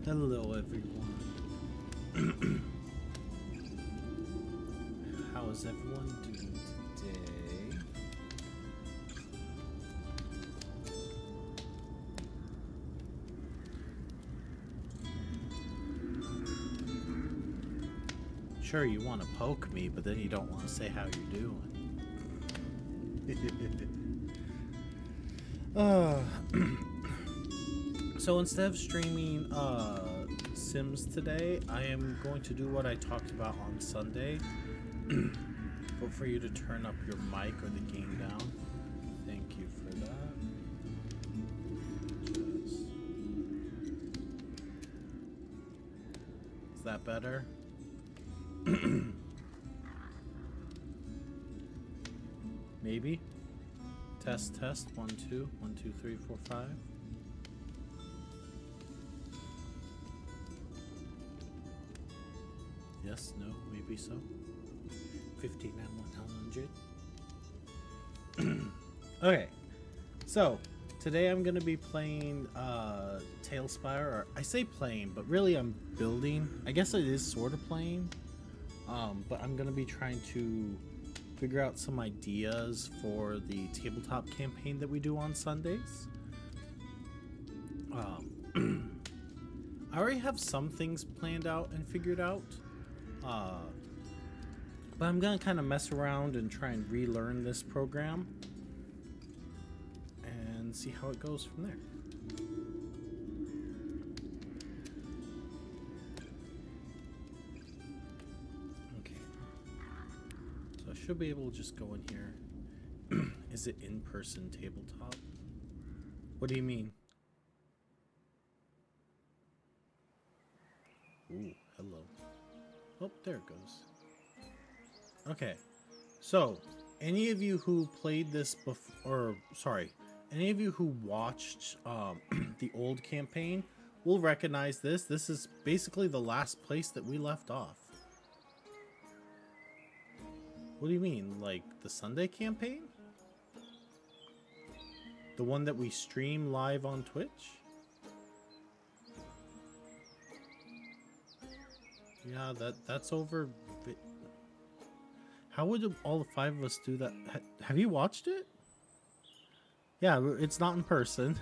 Hello, everyone. How is everyone doing today? Sure, you want to poke me, but then you don't want to say how you're doing. So instead of streaming Sims today, I am going to do what I talked about on Sunday. But for you to turn up your mic or the game down. Thank you for that. Is that better? Maybe. Test, test. 1, 2. 1, 2, 3, 4, 5. Yes, no, maybe so. 15 and 100. Okay, so today I'm gonna be playing Tailspire. Or I say playing, but really I'm building. I guess it is sort of playing. But I'm gonna be trying to figure out some ideas for the tabletop campaign that we do on Sundays. I already have some things planned out and figured out. But I'm gonna kind of mess around and try and relearn this program and see how it goes from there. Okay, so I should be able to just go in here. Is it in-person tabletop? What do you mean? Ooh, hello. Oh, there it goes. Okay, so any of you who played this before, or sorry, any of you who watched the old campaign will recognize this. This is basically the last place that we left off. What do you mean, like the Sunday campaign? The one that we stream live on Twitch? Yeah, that's over. How would all the 5 of us do that? Have you watched it? Yeah, it's not in person.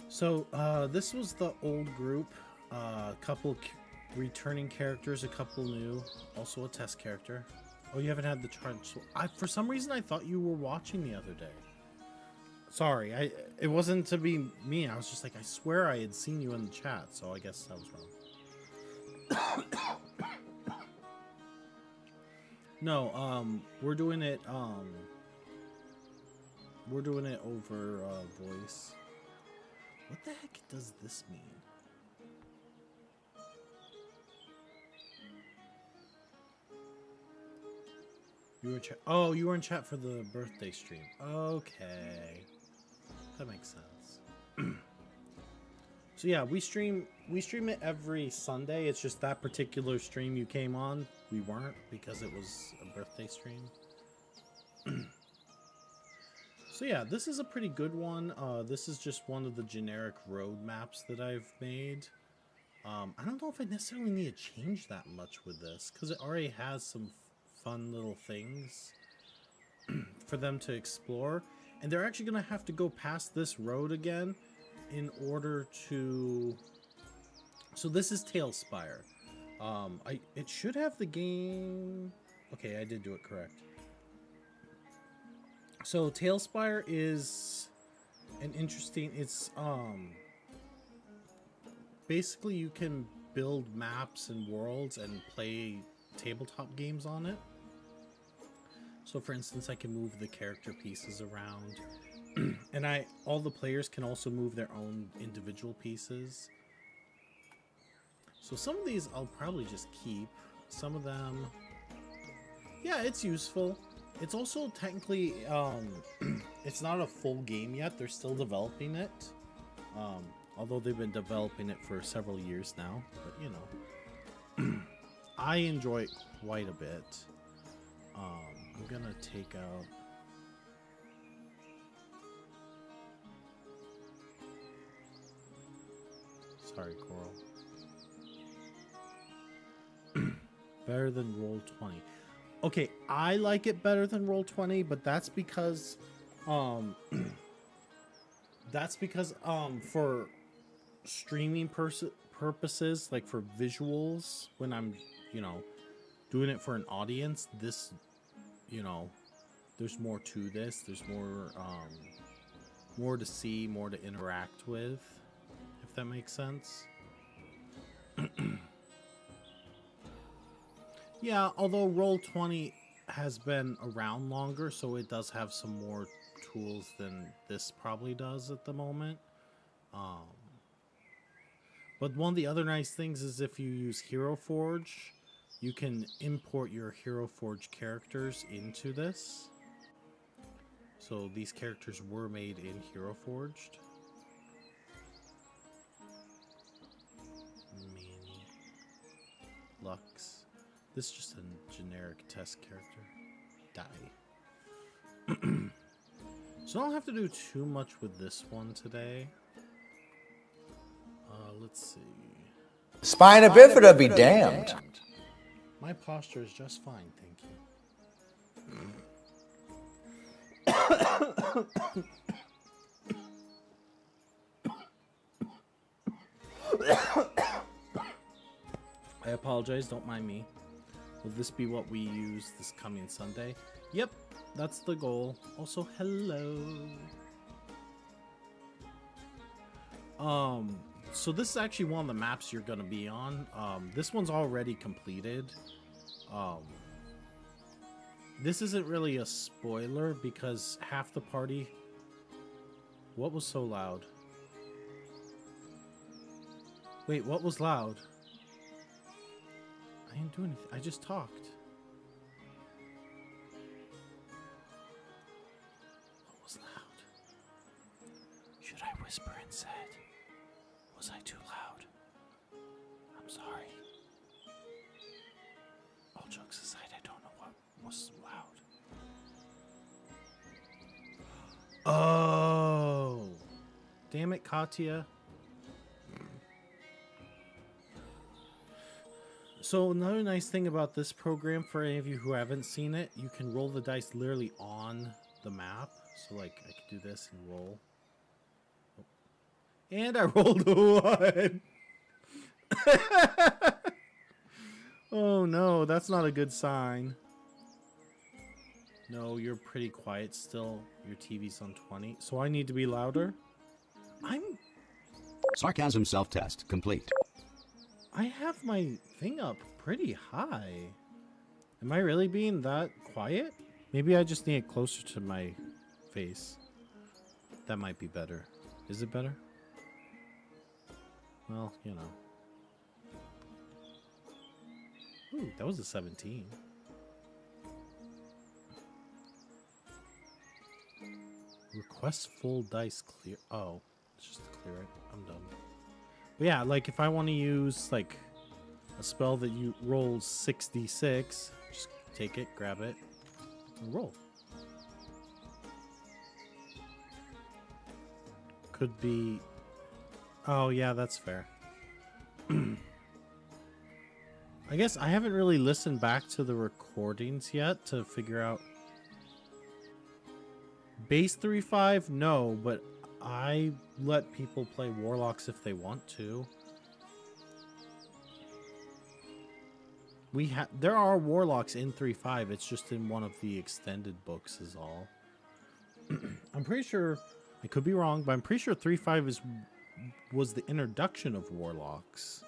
So, this was the old group. A couple returning characters, a couple new. Also a test character. Oh, you haven't had the chance. For some reason, I thought you were watching the other day. Sorry, it wasn't to be me. I was just like, I swear I had seen you in the chat, so I guess I was wrong. No, we're doing it over voice. What the heck does this mean? You were in chat. Oh, you were in chat for the birthday stream. Okay. That makes sense. So yeah, we stream it every Sunday. It's just that particular stream you came on, we weren't because it was a birthday stream. So yeah, this is a pretty good one. This is just one of the generic road maps that I've made. I don't know if I necessarily need to change that much with this because it already has some fun little things for them to explore. And they're actually going to have to go past this road again in order to... So this is Tailspire. It should have the game... Okay, I did do it correct. So Tailspire is an interesting... It's... Basically, you can build maps and worlds and play tabletop games on it. So for instance, I can move the character pieces around. And all the players can also move their own individual pieces. So some of these I'll probably just keep. Some of them, yeah, it's useful. It's also technically, it's not a full game yet. They're still developing it. Although they've been developing it for several years now. But, you know, I enjoy it quite a bit. I'm gonna take out Sorry, Coral. Better than Roll20. Okay, I like it better than Roll20, but that's because for streaming purposes, like for visuals, when I'm, you know, doing it for an audience, this, you know, there's more to this. There's more to see, more to interact with, if that makes sense. Yeah, although Roll20 has been around longer, so it does have some more tools than this probably does at the moment. But one of the other nice things is if you use Hero Forge, you can import your Hero Forge characters into this. So these characters were made in Hero Forged. Manny. Lux. This is just a generic test character. Die. So I don't have to do too much with this one today. Let's see. Spina bifida be damned. My posture is just fine, thank you. I apologize, don't mind me. Will this be what we use this coming Sunday? Yep, that's the goal. Also, hello. So this is actually one of the maps you're gonna be on. This one's already completed. This isn't really a spoiler because half the party... What was so loud? Wait, what was loud? I didn't do anything. I just talked. What was loud? Should I whisper instead? Was I too loud? I'm sorry. All jokes aside, I don't know what was loud. Oh! Damn it, Katya. So another nice thing about this program, for any of you who haven't seen it, you can roll the dice literally on the map. So like, I could do this and roll. Oh. And I rolled a 1. Oh no, that's not a good sign. No, you're pretty quiet still. Your TV's on 20. So I need to be louder? Sarcasm self-test complete. I have my thing up pretty high. Am I really being that quiet? Maybe I just need it closer to my face. That might be better. Is it better? Well, you know. Ooh, that was a 17. Request full dice clear. Oh, it's just to clear it. I'm done. But yeah, like if I want to use like a spell that you rolls 6d6, just take it, grab it, and roll. Could be... Oh yeah, that's fair. I guess I haven't really listened back to the recordings yet to figure out... Base 3.5? No, but I let people play Warlocks if they want to. There are Warlocks in 3.5, it's just in one of the extended books is all. I'm pretty sure, I could be wrong, but I'm pretty sure 3.5 was the introduction of Warlocks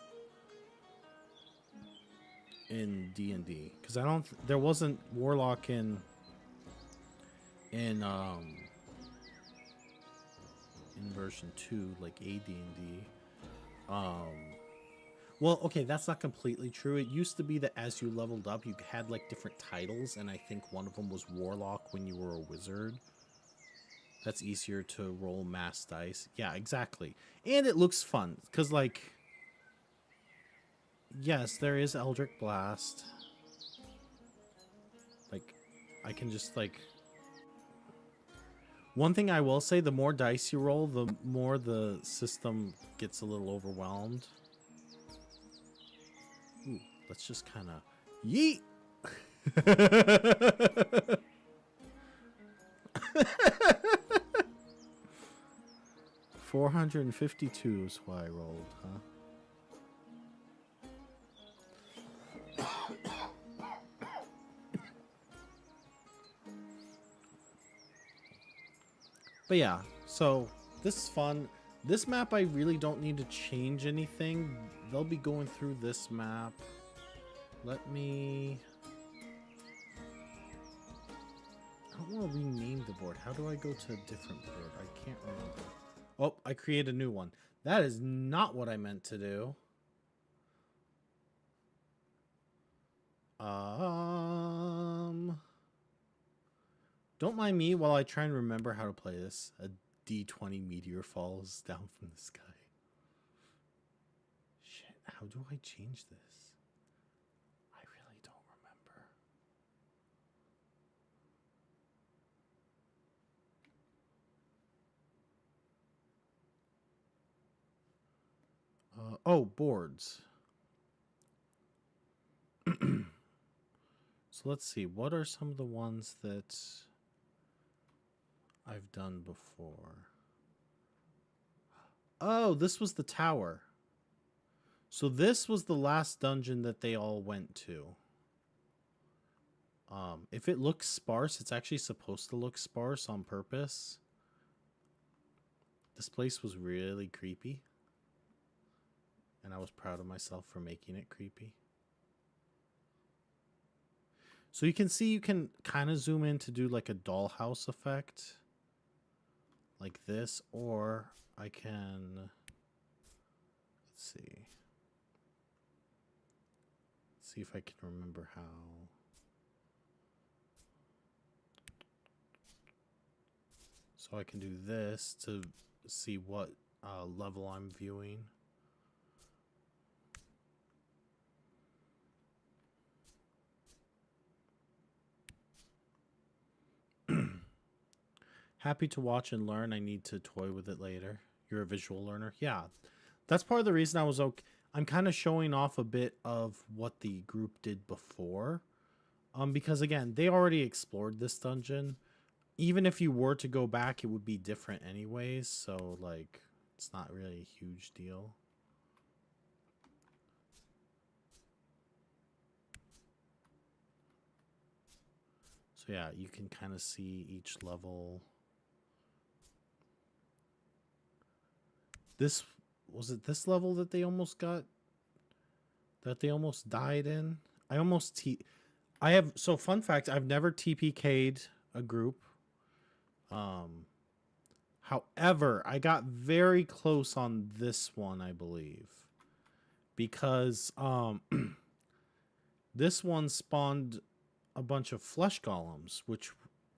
in D&D, because there wasn't Warlock in version 2, like AD&D. Well, okay, that's not completely true. It used to be that as you leveled up, you had like different titles, and I think one of them was Warlock when you were a wizard. That's easier to roll mass dice. Yeah, exactly. And it looks fun, because like, yes, there is Eldritch Blast. Like, I can just like... One thing I will say, the more dice you roll, the more the system gets a little overwhelmed. Ooh, let's just kind of yeet. 452 is what I rolled, huh? But yeah, so this is fun. This map, I really don't need to change anything. They'll be going through this map. Let me... I don't want to rename the board. How do I go to a different board? I can't remember. Oh, I create a new one. That is not what I meant to do. Don't mind me while I try and remember how to play this. A D20 meteor falls down from the sky. Shit, how do I change this? I really don't remember. Oh, boards. So let's see. What are some of the ones that I've done before? Oh, this was the tower. So this was the last dungeon that they all went to. If it looks sparse, it's actually supposed to look sparse on purpose. This place was really creepy. And I was proud of myself for making it creepy. So you can see you can kind of zoom in to do like a dollhouse effect. Like this. Or I can... Let's see. Let's see if I can remember how... So I can do this to see what level I'm viewing. Happy to watch and learn. I need to toy with it later. You're a visual learner. Yeah, that's part of the reason I was okay. I'm kind of showing off a bit of what the group did before. Because again, they already explored this dungeon. Even if you were to go back, it would be different anyways. So like, it's not really a huge deal. So yeah, you can kind of see each level. This was it this level that they almost got, that they almost died in? I almost I have, so fun fact, I've never TPK'd a group. However, I got very close on this one, I believe. Because this one spawned a bunch of flesh golems, which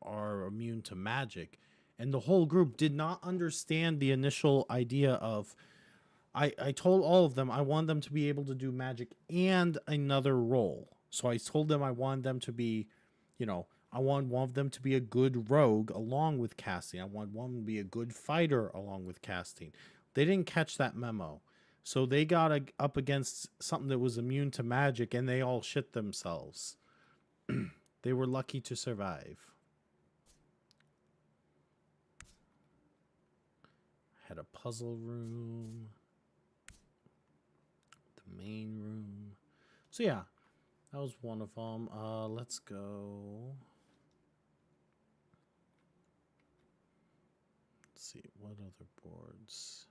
are immune to magic. And the whole group did not understand the initial idea of... I told all of them I wanted them to be able to do magic and another role. So I told them I wanted them to be, you know, I wanted one of them to be a good rogue along with casting. I wanted one to be a good fighter along with casting. They didn't catch that memo. So they got up against something that was immune to magic and they all shit themselves. They were lucky to survive. Had a puzzle room. The main room. So yeah, that was one of them. Let's go. Let's see, what other boards?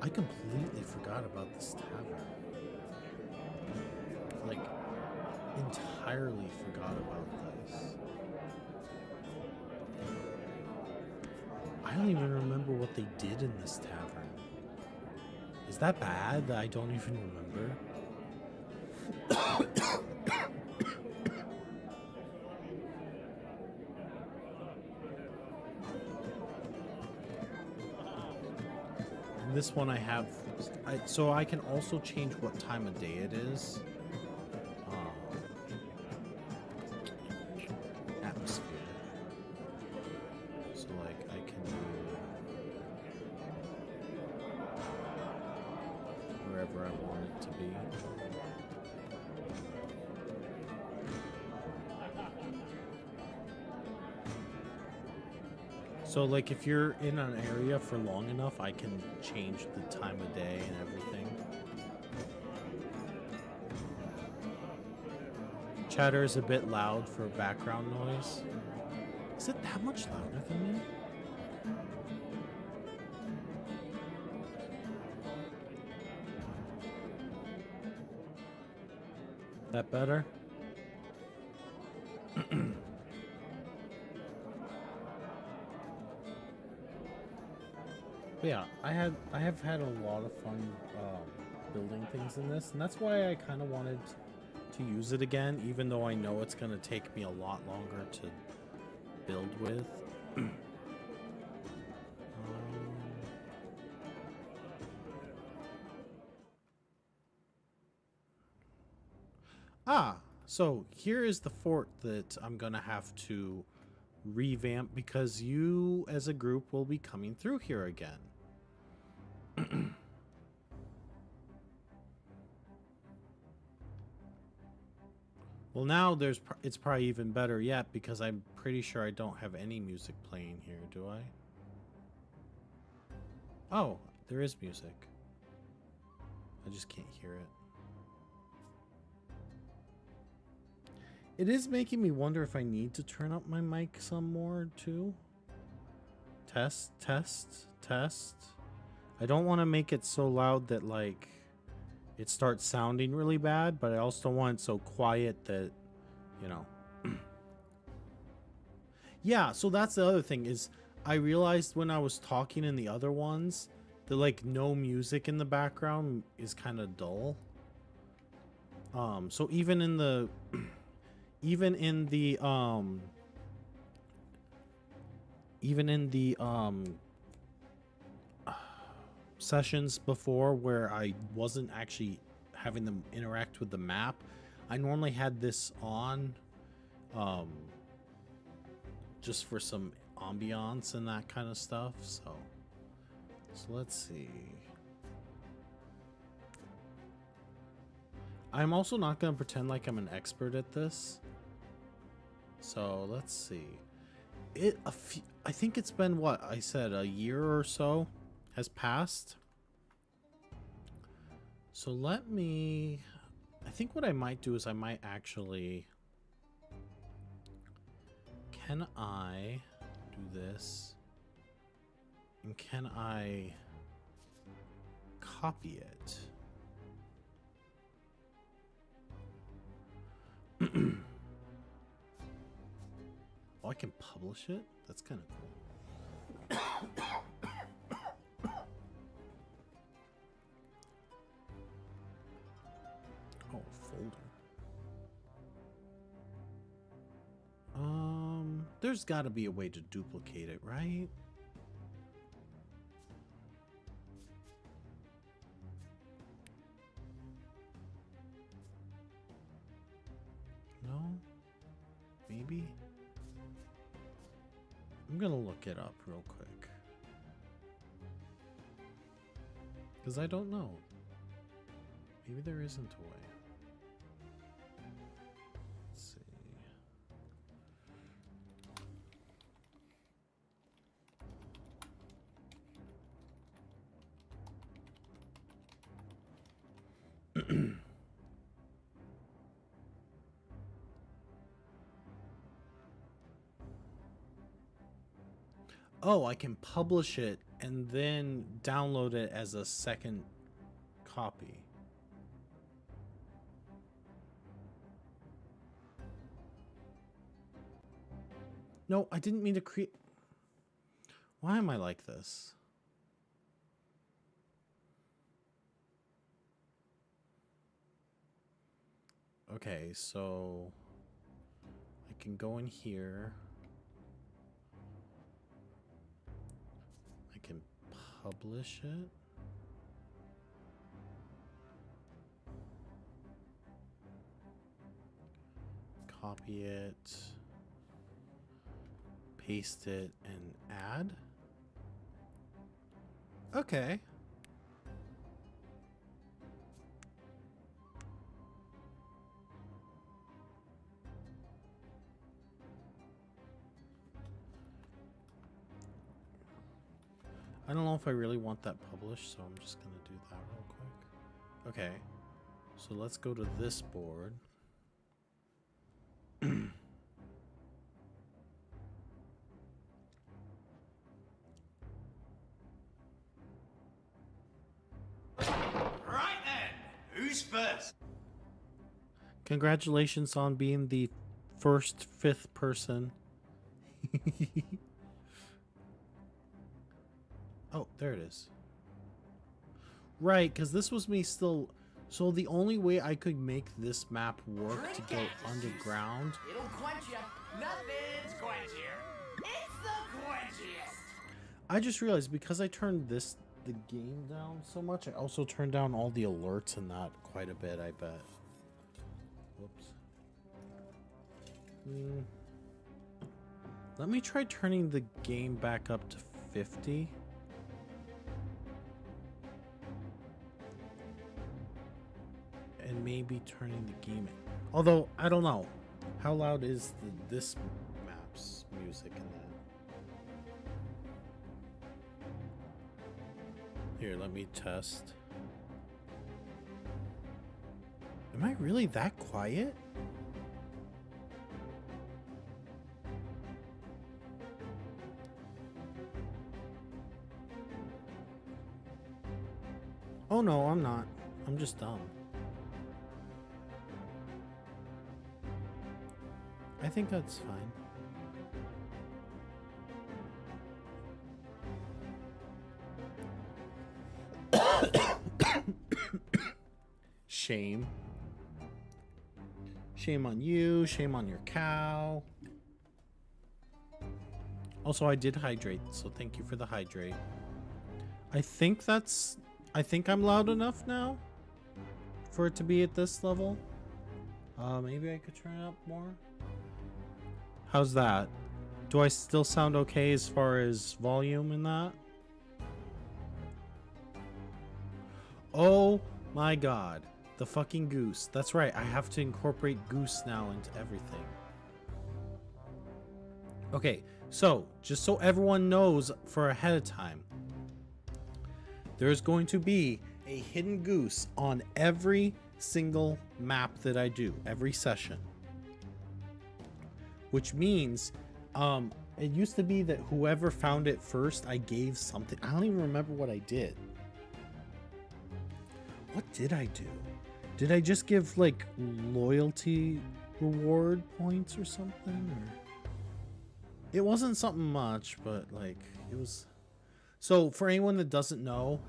I completely forgot about this tavern. Like, entirely forgot about this. I don't even remember what they did in this tavern. Is that bad that I don't even remember? And this one I have... so I can also change what time of day it is. wherever I want it to be. So like if you're in an area for long enough, I can change the time of day and everything. Chatter is a bit loud for background noise. Is it that much louder than me? That better? But yeah, I have had a lot of fun building things in this, and that's why I kind of wanted to use it again, even though I know it's gonna take me a lot longer to build with. So here is the fort that I'm gonna have to revamp because you as a group will be coming through here again. Well, now it's probably even better yet because I'm pretty sure I don't have any music playing here, do I? Oh, there is music. I just can't hear it. It is making me wonder if I need to turn up my mic some more too. Test, test, test. I don't want to make it so loud that like it starts sounding really bad, but I also don't want it so quiet that, you know. Yeah, so that's the other thing is I realized when I was talking in the other ones that like no music in the background is kind of dull. So even in the sessions before where I wasn't actually having them interact with the map, I normally had this on just for some ambiance and that kind of stuff. So let's see. I'm also not going to pretend like I'm an expert at this. So let's see. I think it's been what I said, a year or so has passed. So I think what I might do is I might actually, can I do this? And can I copy it? Oh, I can publish it? That's kind of cool. Oh, folder. There's got to be a way to duplicate it, right? No? Maybe? I'm gonna look it up real quick. Because I don't know. Maybe there isn't a way. Let's see. Oh, I can publish it and then download it as a second copy. No, I didn't mean to create. Why am I like this? Okay, so I can go in here. I can publish it. Copy it. Paste it and add. Okay. I don't know if I really want that published, so I'm just gonna do that real quick. Okay, so let's go to this board. Right then, who's first? Congratulations on being the first 5th person. Oh, there it is. Right, because this was me still... So the only way I could make this map work to go underground... It'll quench you. Nothing's quenchier. It's the quenchiest. I just realized because I turned the game down so much, I also turned down all the alerts and that quite a bit, I bet. Whoops. Let me try turning the game back up to 50. And maybe turning the game in. Although, I don't know. How loud is this map's music in that? Here, let me test. Am I really that quiet? Oh no, I'm not. I'm just dumb. I think that's fine. Shame. Shame on you. Shame on your cow. Also, I did hydrate, so thank you for the hydrate. I think I'm loud enough now for it to be at this level. Maybe I could turn it up more. How's that? Do I still sound okay as far as volume in that? Oh my god. The fucking goose. That's right. I have to incorporate goose now into everything. Okay. So, just so everyone knows for ahead of time, there's going to be a hidden goose on every single map that I do, every session. Which means, it used to be that whoever found it first, I gave something. I don't even remember what I did. What did I do? Did I just give, like, loyalty reward points or something? Or... It wasn't something much, but, like, it was... So, for anyone that doesn't know,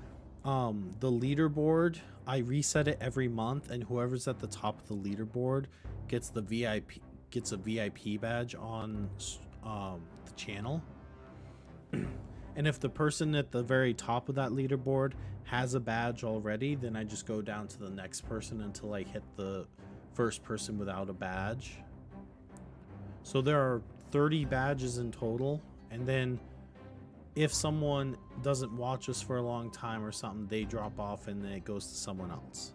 the leaderboard, I reset it every month, and whoever's at the top of the leaderboard gets a VIP badge on the channel. And if the person at the very top of that leaderboard has a badge already, then I just go down to the next person until I hit the first person without a badge. So there are 30 badges in total, and then if someone doesn't watch us for a long time or something, they drop off and then it goes to someone else.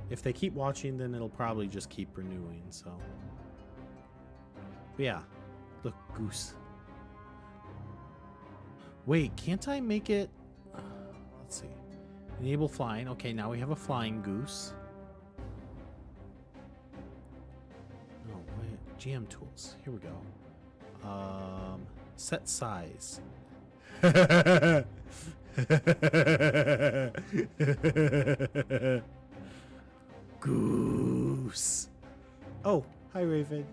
If they keep watching, then it'll probably just keep renewing, so. But yeah, look, goose. Wait, can't I make it? Let's see. Enable flying. Okay, now we have a flying goose. Oh, wait. GM tools. Here we go. Set size. Goose. Oh, hi, Raven.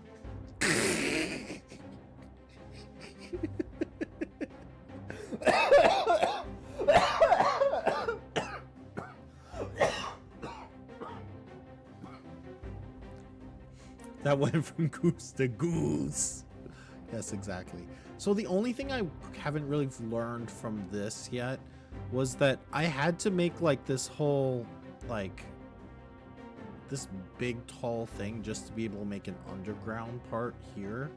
That went from goose to goose. Yes, exactly. So the only thing I haven't really learned from this yet was that I had to make like this whole, like, this big tall thing just to be able to make an underground part here.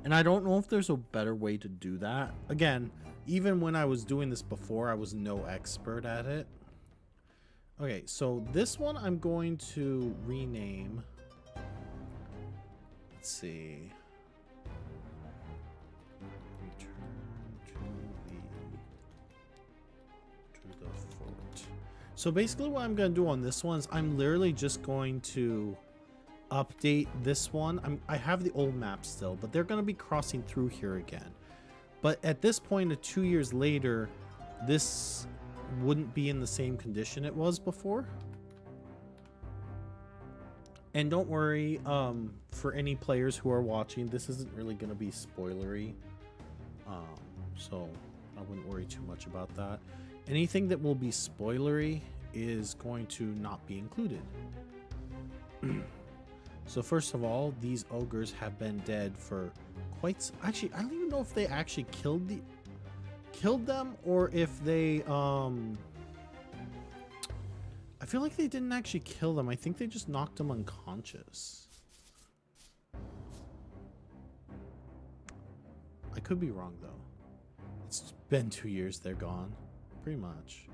And I don't know if there's a better way to do that. Again, even when I was doing this before, I was no expert at it. Okay, so this one I'm going to rename. Let's see. Return to the So basically what I'm going to do on this one is I'm literally just going to update this one. I have the old map still, but they're going to be crossing through here again. But at this point, 2 years later, this wouldn't be in the same condition it was before. And don't worry, for any players who are watching, this isn't really going to be spoilery. So I wouldn't worry too much about that. Anything that will be spoilery is going to not be included. So first of all, these ogres have been dead for quite... Actually, I don't even know if they actually killed them or if they... I feel like they didn't actually kill them. I think they just knocked them unconscious. I could be wrong, though. It's been 2 years they're gone. Pretty much.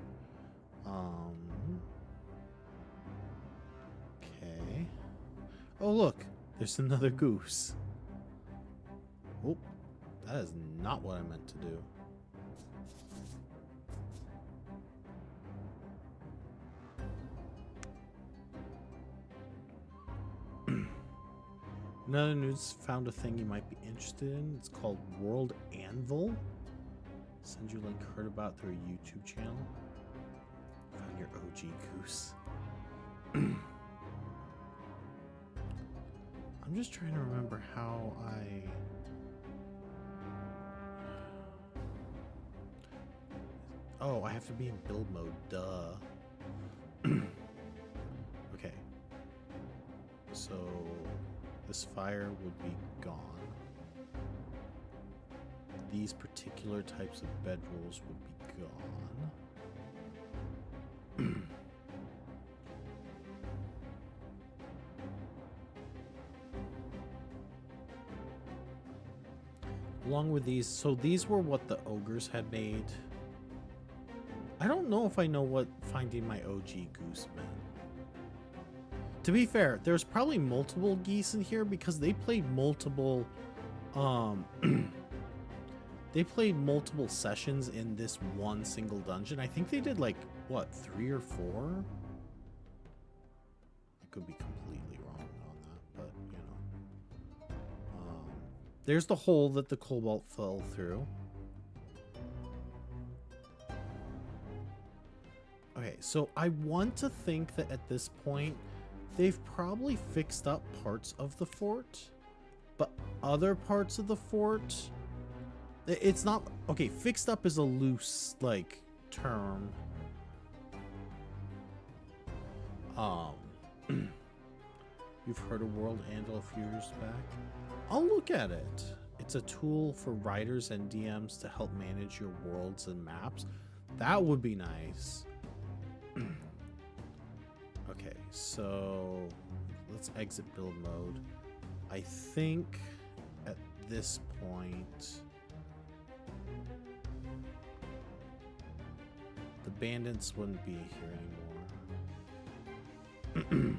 Okay. Oh, look. There's another goose. Oh, that is not what I meant to do. Another news found a thing you might be interested in. It's called World Anvil. Send you a link heard about through a YouTube channel. Found your OG goose. I'm just trying to remember how I... Oh, I have to be in build mode, duh. Okay. So... this fire would be gone. These particular types of bed rolls would be gone. Along with these, so these were what the ogres had made. I don't know if I know what finding my OG goose meant. To be fair, there's probably multiple geese in here because they played multiple they played multiple sessions in this one single dungeon. I think they did like what, 3 or 4? I could be completely wrong on that, but you know. There's the hole that the cobalt fell through. Okay, so I want to think that at this point they've probably fixed up parts of the fort, but other parts of the fort, it's not... Okay, fixed up is a loose, like, term. You've heard of World Anvil a few years back? I'll look at it. It's a tool for writers and DMs to help manage your worlds and maps. That would be nice. Okay, so let's exit build mode. I think at this point the bandits wouldn't be here anymore.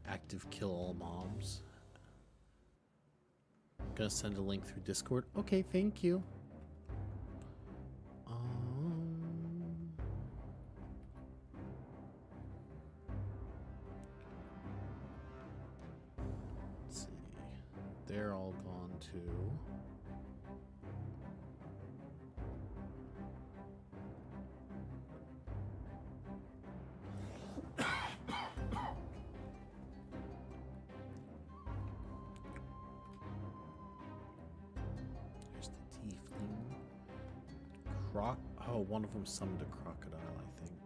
Active kill all mobs. Gonna send a link through Discord. Okay, thank you. Let's see. They're all gone too. Oh, one of them summoned a crocodile, I think.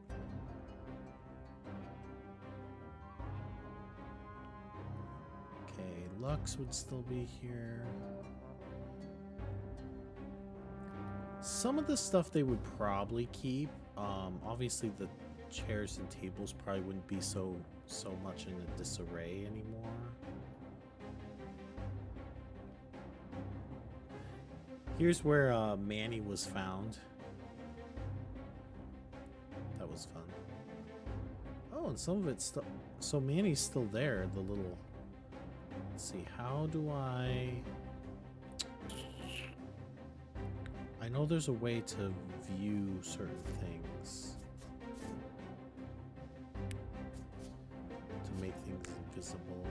Okay, Lux would still be here. Some of the stuff they would probably keep. Obviously the chairs and tables probably wouldn't be so much in a disarray anymore. Here's where Manny was found. That was fun. Oh, and some of it's still... So Manny's still there, the little... Let's see, how do I... I know there's a way to view certain things. To make things invisible.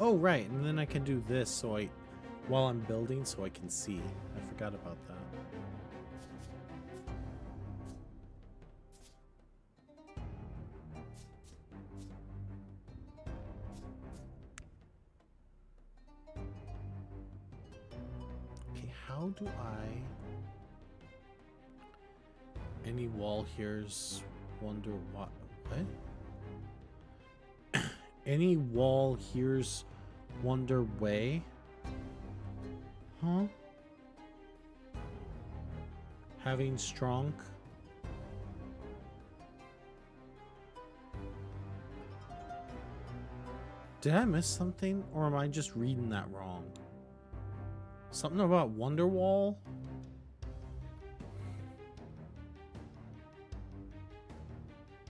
Oh, right, and then I can do this so while I'm building so I can see. I forgot about that. Okay, how do I... Any wall here's wonder what... What? Any wall here's wonder way? Huh? Having strong? Did I miss something? Or am I just reading that wrong? Something about Wonderwall?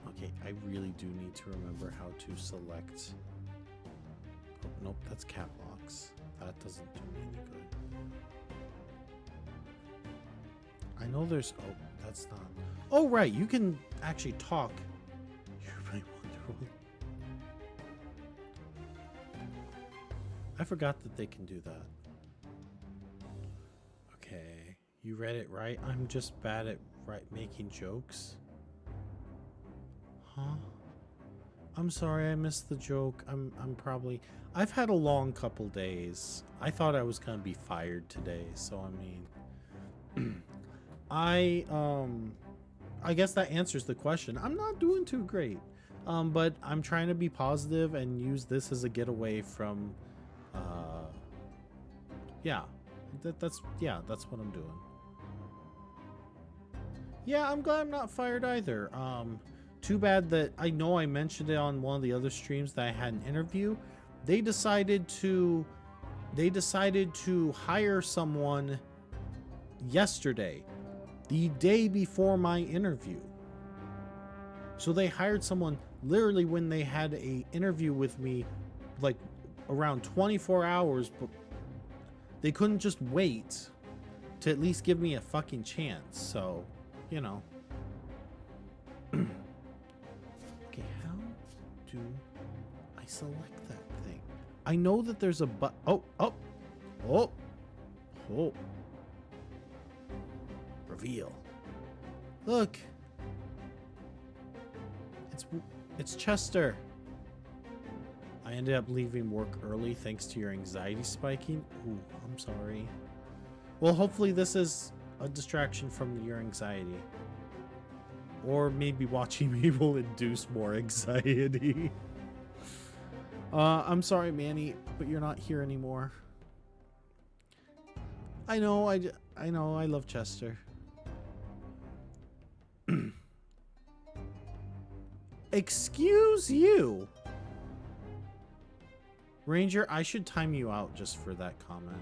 Okay, I really do need to remember how to select... Oh, nope, that's cat locks. That doesn't do me any good. I know there's... Oh, that's not... Oh, right, you can actually talk. You're playing Wonderwall. I forgot that they can do that. Okay, you read it right. I'm just bad at making jokes. Huh? I'm sorry I missed the joke. I'm probably... I've had a long couple days. I thought I was gonna be fired today, so I mean... I guess that answers the question. I'm not doing too great. But I'm trying to be positive and use this as a getaway from... yeah. That's what I'm doing. Yeah, I'm glad I'm not fired either. Too bad that I know I mentioned it on one of the other streams that I had an interview. They decided to hire someone yesterday, the day before my interview. So they hired someone literally when they had a interview with me, like around 24 hours, but they couldn't just wait to at least give me a fucking chance. So, you know. Okay, how do I select that thing? I know that there's a oh. Reveal. Look. It's Chester. I ended up leaving work early thanks to your anxiety spiking. Ooh, I'm sorry. Well, hopefully this is a distraction from your anxiety. Or maybe watching me will induce more anxiety. I'm sorry, Manny, but you're not here anymore. I know, I love Chester. Excuse you. Ranger, I should time you out just for that comment.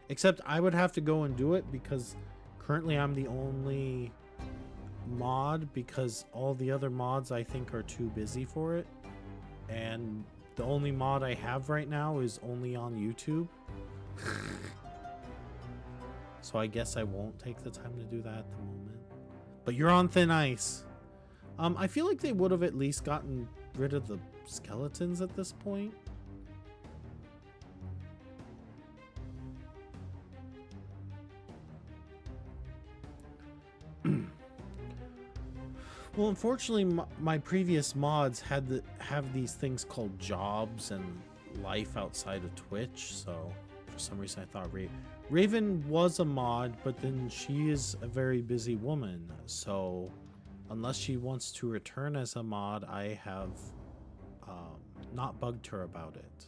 Except I would have to go and do it because currently I'm the only mod because all the other mods I think are too busy for it. And the only mod I have right now is only on YouTube. So I guess I won't take the time to do that at the moment. But you're on thin ice. I feel like they would have at least gotten rid of the skeletons at this point. Well, unfortunately, my previous mods have these things called jobs and life outside of Twitch, so for some reason I thought Raven was a mod, but then she is a very busy woman, so unless she wants to return as a mod, I have not bugged her about it.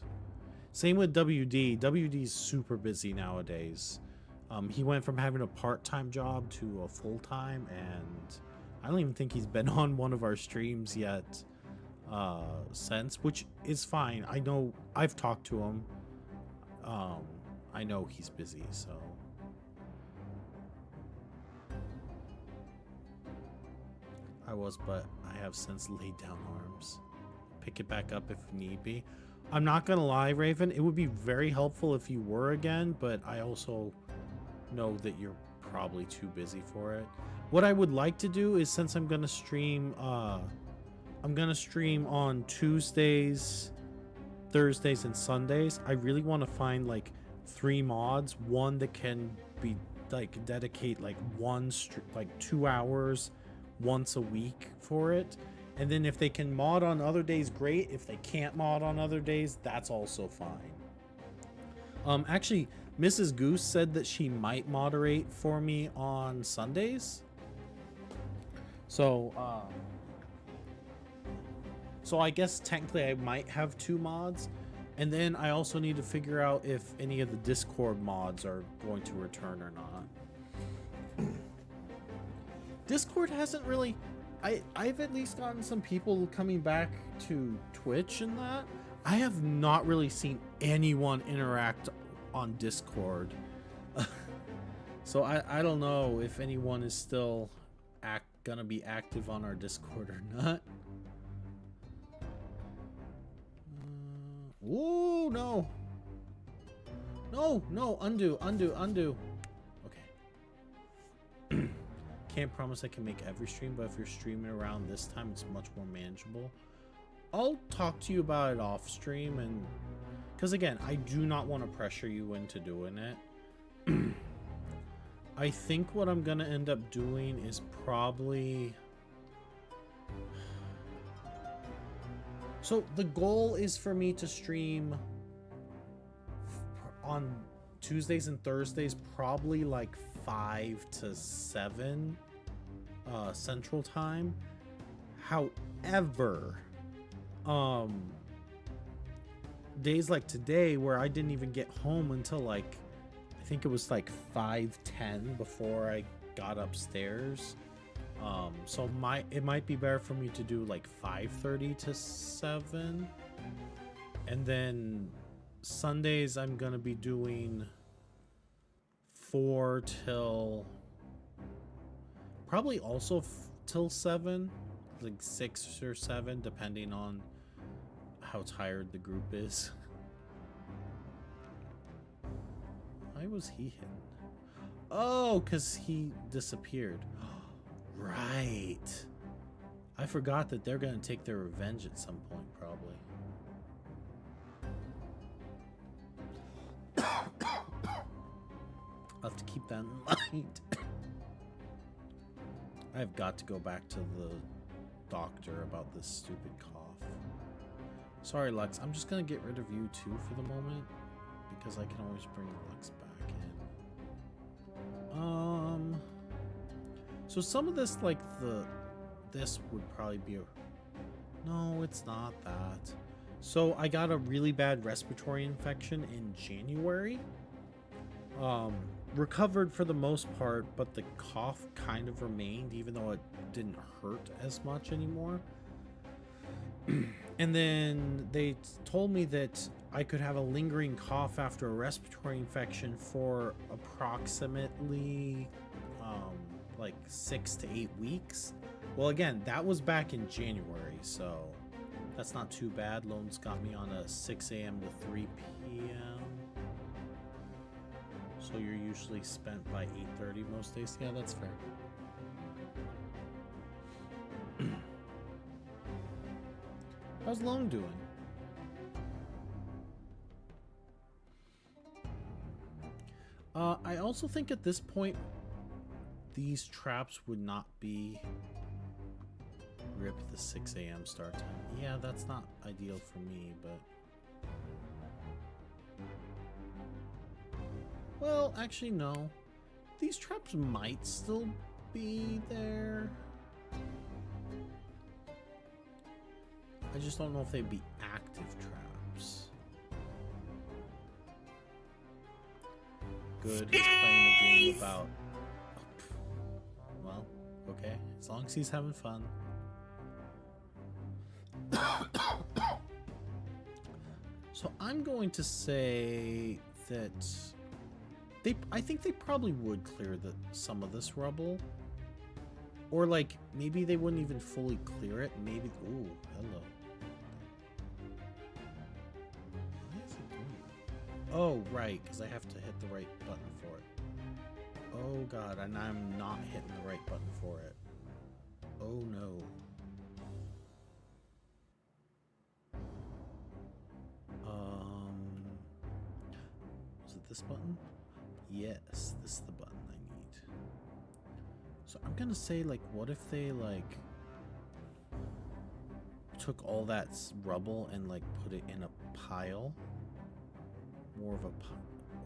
Same with WD. WD's super busy nowadays. He went from having a part-time job to a full-time, and I don't even think he's been on one of our streams yet since, which is fine. I know I've talked to him. I know he's busy, so. I was, but I have since laid down arms. pick it back up if need be. I'm not gonna lie, Raven, it would be very helpful if you were again, but I also know that you're probably too busy for it. What I would like to do is, since I'm gonna stream on Tuesdays, Thursdays, and Sundays, I really want to find like 3 mods, one that can be like dedicate like 2 hours once a week for it. And then if they can mod on other days, great. If they can't mod on other days, that's also fine. Actually, Mrs. Goose said that she might moderate for me on Sundays. So I guess technically I might have 2 mods. And then I also need to figure out if any of the Discord mods are going to return or not. Discord hasn't really... I've at least gotten some people coming back to Twitch and that. I have not really seen anyone interact on Discord. So I don't know if anyone is still gonna be active on our Discord or not. Whoa, no. No, undo. Okay. Can't promise I can make every stream, but if you're streaming around this time, it's much more manageable. I'll talk to you about it off stream, and because again, I do not want to pressure you into doing it. I think what I'm gonna end up doing is probably... So the goal is for me to stream on Tuesdays and Thursdays, probably like 5 to 7 Central Time. However, days like today where I didn't even get home until like, I think it was like 5:10 before I got upstairs. So it might be better for me to do like 5:30 to 7. And then Sundays I'm gonna be doing 4 till probably also till 7, like 6 or 7, depending on how tired the group is. Why was he hidden? Oh, because he disappeared. Right. I forgot that they're going to take their revenge at some point, probably. I'll have to keep that in mind. I've got to go back to the doctor about this stupid cough. Sorry, Lex. I'm just going to get rid of you, too, for the moment. Because I can always bring Lex back in. So some of this, like this would probably be a... No, it's not that. So I got a really bad respiratory infection in January. Recovered for the most part, but the cough kind of remained, even though it didn't hurt as much anymore. And then they told me that I could have a lingering cough after a respiratory infection for approximately like 6 to 8 weeks. Well, again, that was back in January, so that's not too bad. Loans got me on a 6 a.m. to 3 p.m. So you're usually spent by 8:30 most days. Yeah, that's fair. How's Loan doing? I also think at this point, these traps would not be rip the 6 a.m. start time. Yeah, that's not ideal for me, but... Well, actually, no. These traps might still be there. I just don't know if they'd be active traps. Good. He's playing a game about... Well, okay. As long as he's having fun. So I'm going to say that I think they probably would clear some of this rubble. Or like maybe they wouldn't even fully clear it. Maybe ooh, hello. Oh, right, because I have to hit the right button for it. Oh god, and I'm not hitting the right button for it. Oh no. Was it this button? Yes, this is the button I need. So I'm gonna say, like, what if they, like, took all that rubble and, like, put it in a pile? More of a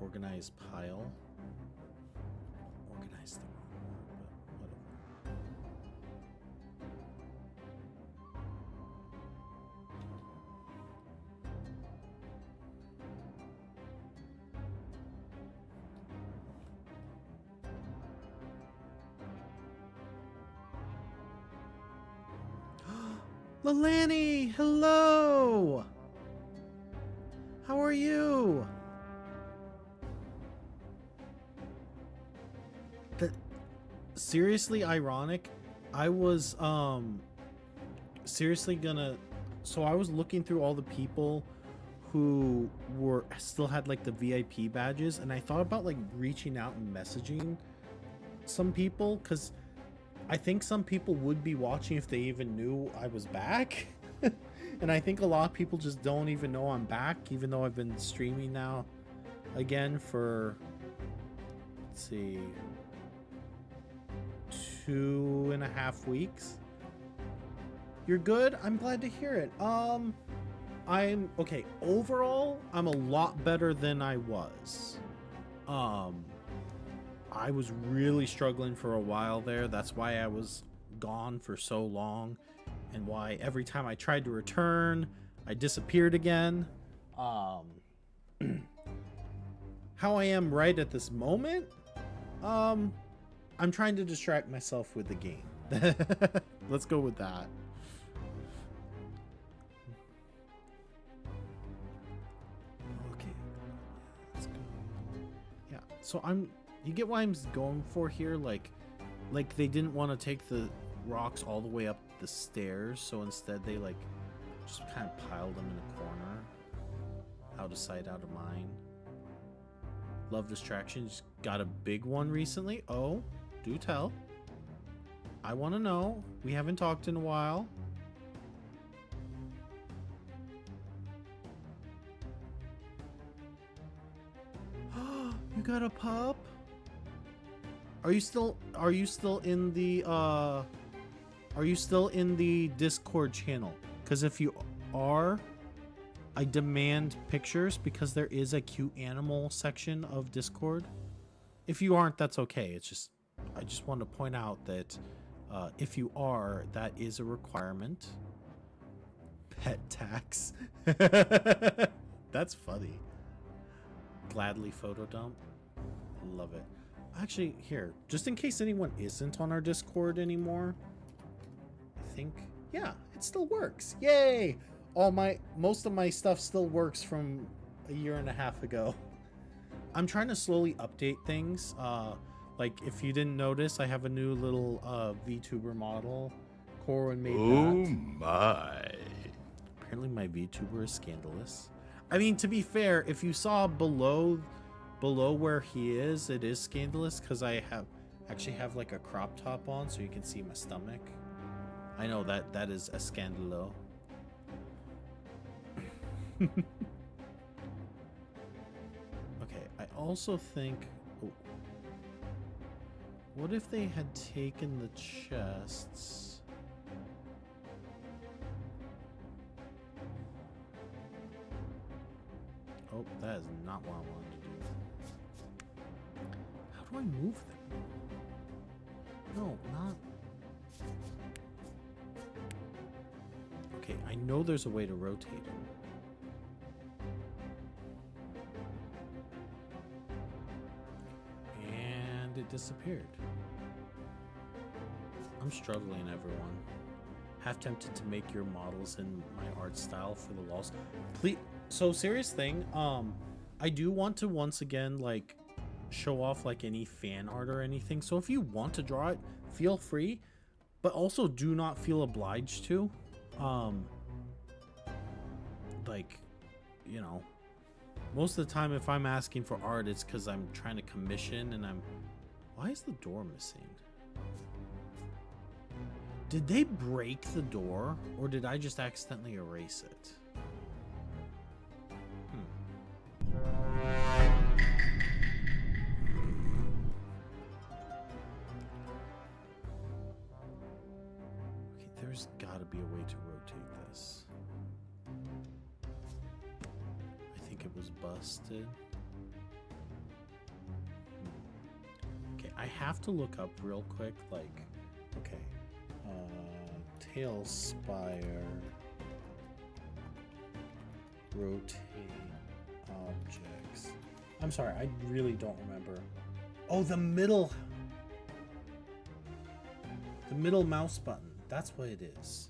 organized pile. Organized the wrong word, but whatever. Lilani, hello! How are you? That seriously ironic. I was seriously gonna, so I was looking through all the people who were still had like the VIP badges, and I thought about like reaching out and messaging some people, because I think some people would be watching if they even knew I was back. And I think a lot of people just don't even know I'm back, even though I've been streaming now again for, let's see, 2.5 weeks. You're good? I'm glad to hear it. I'm okay. Overall, I'm a lot better than I was. I was really struggling for a while there. That's why I was gone for so long, and why every time I tried to return, I disappeared again. How I am right at this moment, I'm trying to distract myself with the game. Let's go with that. Okay, let's go. Yeah, so you get what I'm going for here? Like they didn't want to take the rocks all the way up the stairs, so instead they like just kind of piled them in a corner. Out of sight, out of mind. Love distractions. Got a big one recently. Oh, do tell. I want to know. We haven't talked in a while. You got a pup? Are you still in the Discord channel? Because if you are, I demand pictures, because there is a cute animal section of Discord. If you aren't, that's okay. It's just, I just want to point out that if you are, that is a requirement. Pet tax. That's funny. Gladly photo dump. Love it. Actually, here, just in case anyone isn't on our Discord anymore, I think, yeah, it still works. Yay! Most of my stuff still works from a 1.5 years ago. I'm trying to slowly update things. Like, if you didn't notice, I have a new little VTuber model. Corwin made that. Oh my. Apparently my VTuber is scandalous. I mean, to be fair, if you saw below where he is, it is scandalous, because I actually have like a crop top on, so you can see my stomach. I know that is a scandalo. Okay, I also think, oh, what if they had taken the chests? Oh, that is not what I wanted to do. How do I move them? No, not... Okay, I know there's a way to rotate them. And it disappeared. I'm struggling, everyone. Half tempted to make your models in my art style for the loss. Please... So, serious thing, I do want to once again, like, show off, like, any fan art or anything. So if you want to draw it, feel free, but also do not feel obliged to. Like, you know, Most of the time, if I'm asking for art, it's because I'm trying to commission and I'm... Why is the door missing? Did they break the door, or did I just accidentally erase it? Okay, there's gotta be a way to rotate this. I think it was busted. Okay, I have to look up real quick, like, okay. Tail spire. Rotate objects. I'm sorry, I really don't remember. Oh, the middle mouse button. That's what it is.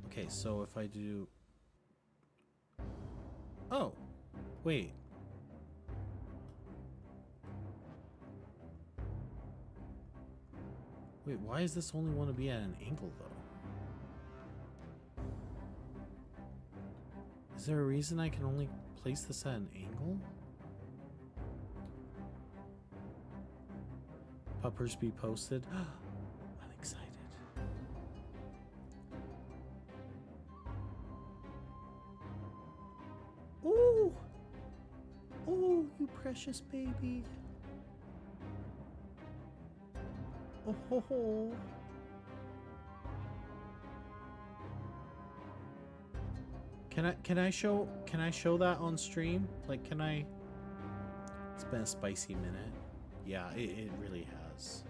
Okay, so if I do... Oh, wait. Wait, why does this only want to be at an angle, though? Is there a reason I can only place this at an angle? Puppers be posted. I'm excited. Ooh! Oh, you precious baby. Oh ho ho. Can I show that on stream? Like, can I... It's been a spicy minute. Yeah, it really has.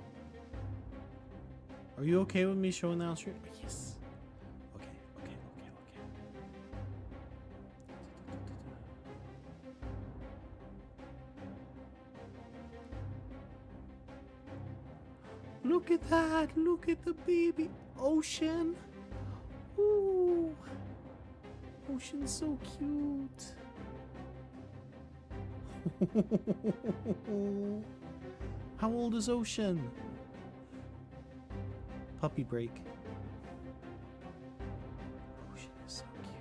Are you okay with me showing that on stream? Yes. Okay. Look at that! Look at the baby ocean! Ooh! Ocean's so cute. How old is Ocean? Puppy break. Ocean is so cute.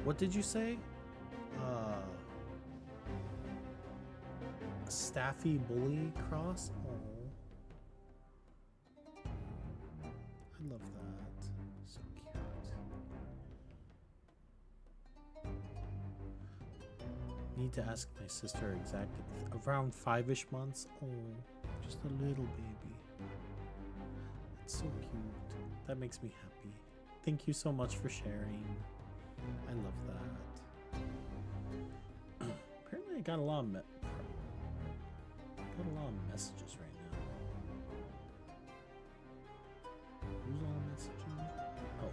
What did you say? Staffy Bully Cross? Oh. I love that. So cute. Need to ask my sister exactly. Around 5-ish months. Oh, just a little baby. That's so cute. That makes me happy. Thank you so much for sharing. I love that. Apparently I got a lot of messages right now. Who's all messaging? Oh.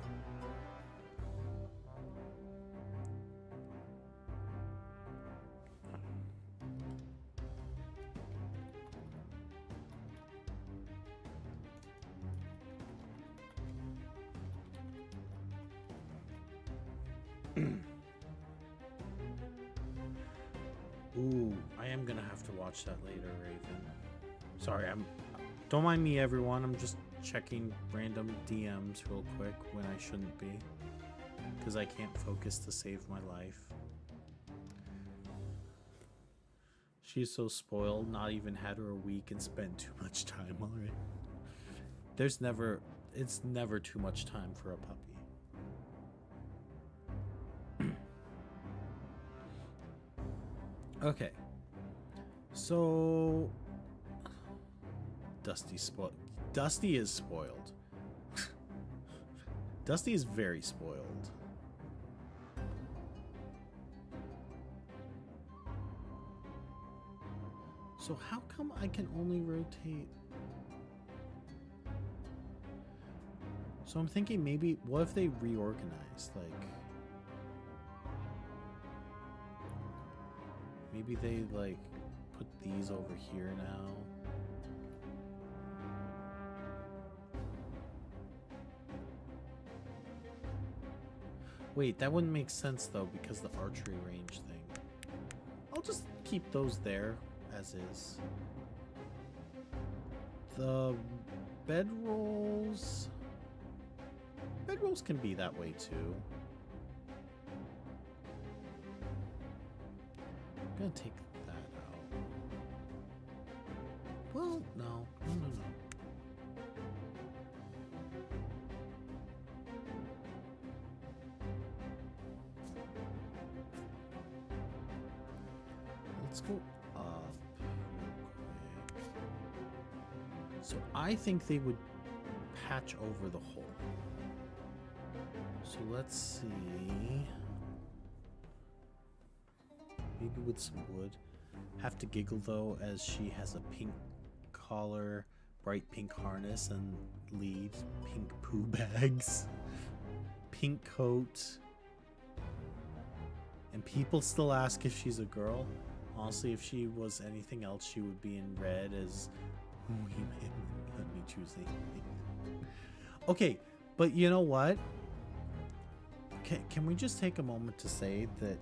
Ooh, I am gonna have to watch that later, Raven. Sorry, don't mind me, everyone. I'm just checking random DMs real quick when I shouldn't be, because I can't focus to save my life. She's so spoiled, not even had her a week and spent too much time already. It's never too much time for a puppy. Okay, so Dusty is spoiled. Dusty is very spoiled. So how come I can only rotate? So I'm thinking maybe, what if they reorganized? Like, maybe they like put these over here now. Wait, that wouldn't make sense though because the archery range thing. I'll just keep those there as is. The bedrolls can be that way too. gonna take that out. Well, no. Let's go up real quick. So I think they would patch over the hole. So let's see. Maybe with some wood. Have to giggle though, as she has a pink collar, bright pink harness, and leaves pink poo bags, pink coat. And people still ask if she's a girl. Honestly, if she was anything else, she would be in red as women. Let me choose a. Okay, but you know what? Can we just take a moment to say that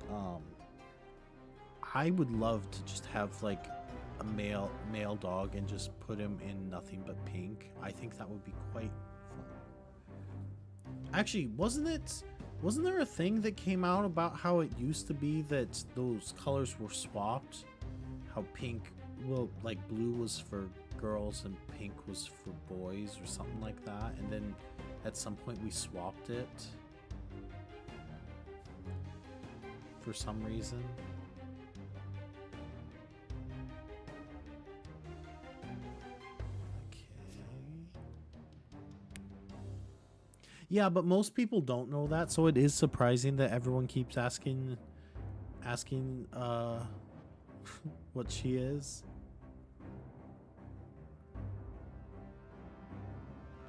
I would love to just have like a male dog and just put him in nothing but pink. I think that would be quite fun. Actually, wasn't there a thing that came out about how it used to be that those colors were swapped? How pink, well, like blue was for girls and pink was for boys or something like that, and then at some point we swapped it for some reason. Yeah, but most people don't know that, so it is surprising that everyone keeps asking what she is.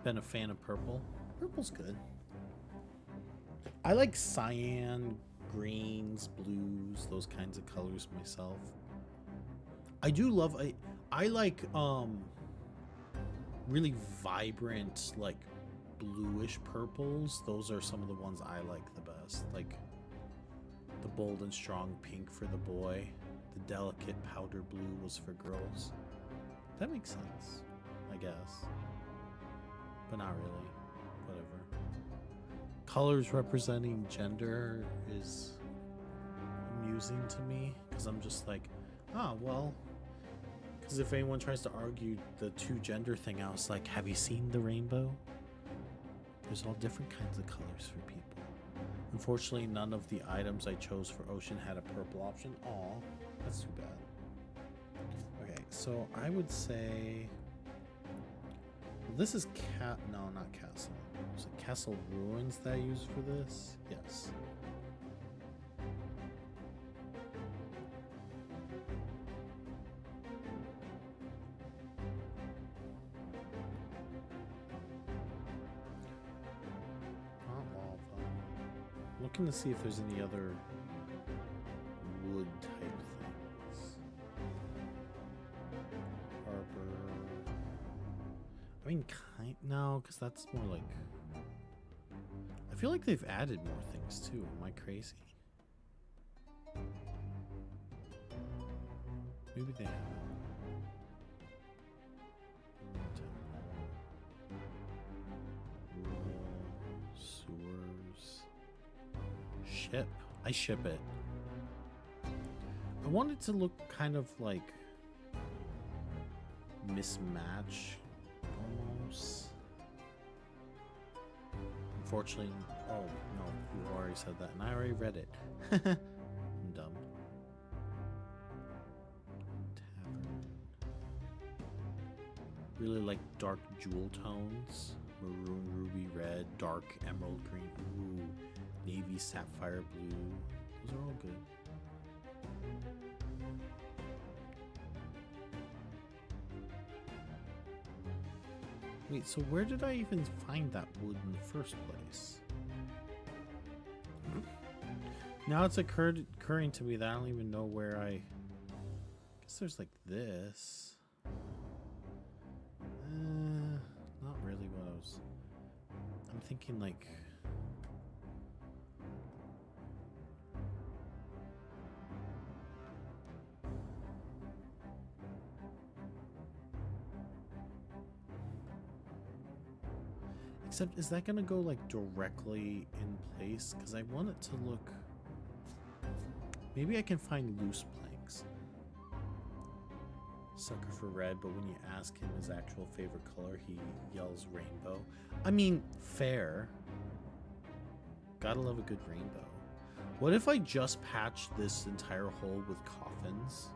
Been a fan of purple. Purple's good. I like cyan, greens, blues, those kinds of colors myself. I do love I like really vibrant, like bluish purples. Those are some of the ones I like the best. Like the bold and strong pink for the boy, the delicate powder blue was for girls. That makes sense, I guess, but not really. Whatever. Colors representing gender is amusing to me, because I'm just like, well, because if anyone tries to argue the two gender thing, I was like, have you seen the rainbow? There's all different kinds of colors for people. Unfortunately, none of the items I chose for Ocean had a purple option. Aw, that's too bad. Okay, so I would say this is no, not Castle. Is it Castle Ruins that I used for this? Yes. Looking to see if there's any other wood type things. Harbor. I mean, no, because that's more like. I feel like they've added more things too. Am I crazy? Maybe they haven't. Sewers. Ship. I ship it. I want it to look kind of like mismatch almost. Unfortunately, oh no, you already said that and I already read it. I'm dumb. Tavern. Really like dark jewel tones. Maroon, ruby, red, dark emerald green. Ooh. Navy, sapphire blue. Those are all good. Wait, so where did I even find that wood in the first place? Now it's occurring to me that I don't even know where I guess there's like this. Not really what I was. I'm thinking like. Except, is that gonna go like directly in place? Because I want it to look. Maybe I can find loose plank. thanks. Sucker for red, but when you ask him his actual favorite color, he yells rainbow. I mean, fair. Gotta love a good rainbow. What if I just patched this entire hole with coffins?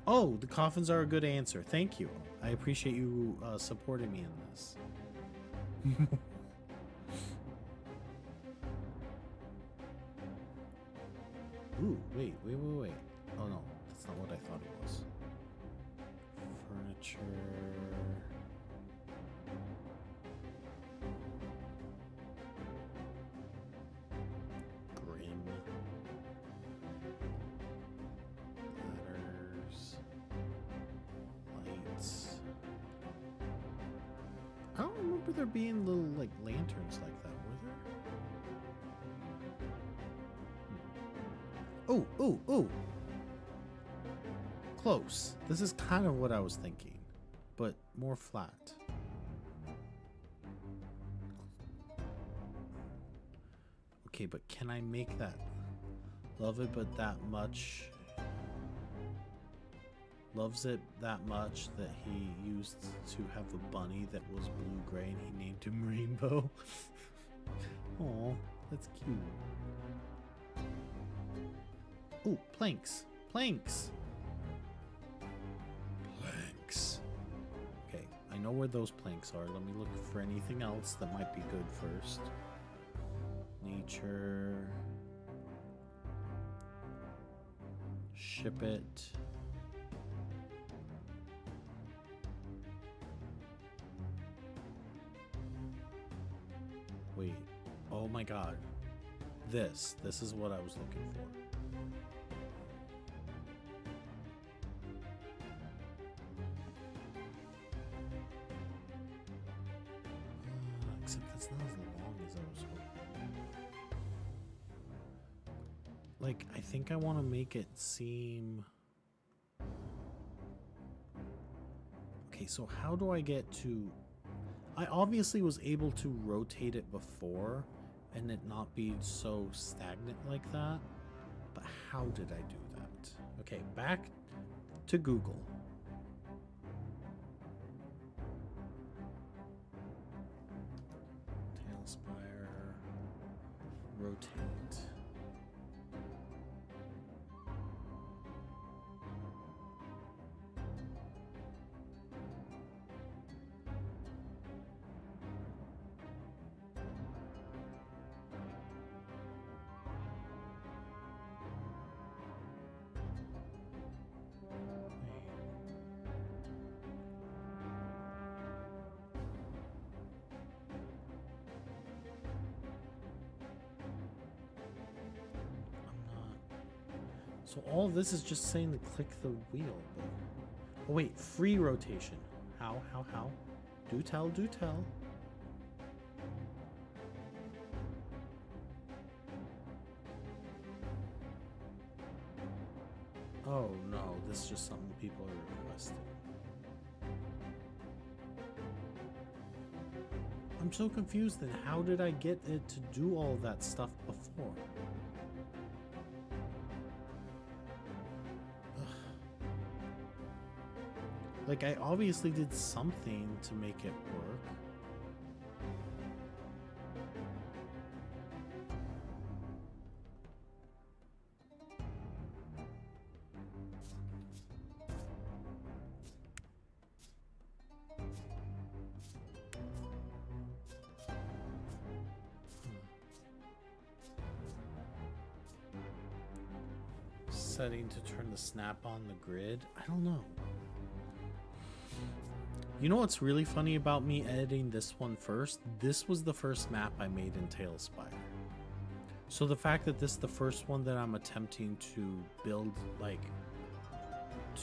Oh, the coffins are a good answer. Thank you. I appreciate you supporting me in this. Ooh, wait. Oh no, that's not what I thought it was. Furniture. Grim. Ladders. Lights. I don't remember there being little like lanterns like that, were there? Oh. Close. This is kind of what I was thinking, but more flat. Okay, but can I make that? Love it, but that much. Loves it that much that he used to have a bunny that was blue-gray and he named him Rainbow. Aw, that's cute. Oh, planks. Planks. Okay, I know where those planks are. Let me look for anything else that might be good first. Nature. Ship it. Wait. Oh my god. This is what I was looking for. Except that's not as long as I was hoping. Like, I think I want to make it seem... Okay, so how do I get to... I obviously was able to rotate it before and it not be so stagnant like that. But how did I do that? Okay, back to Google. Tailspire. Rotate. So all of this is just saying to click the wheel. But... Oh wait, free rotation. How? Do tell. Oh no, this is just something people are requesting. I'm so confused then. How did I get it to do all of that stuff before? Like, I obviously did something to make it work. Setting to turn the snap on the grid? I don't know. You know what's really funny about me editing this one first? This was the first map I made in Tailspire. So the fact that this is the first one that I'm attempting to build, like,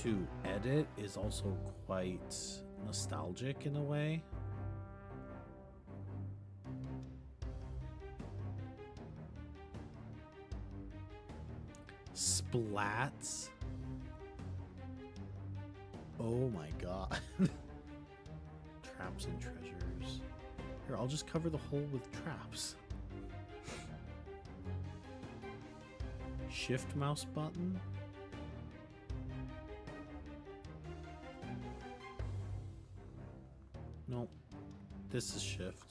to edit is also quite nostalgic in a way. Splats? traps and treasures. Here, I'll just cover the hole with traps. Shift mouse button. Nope. This is shift.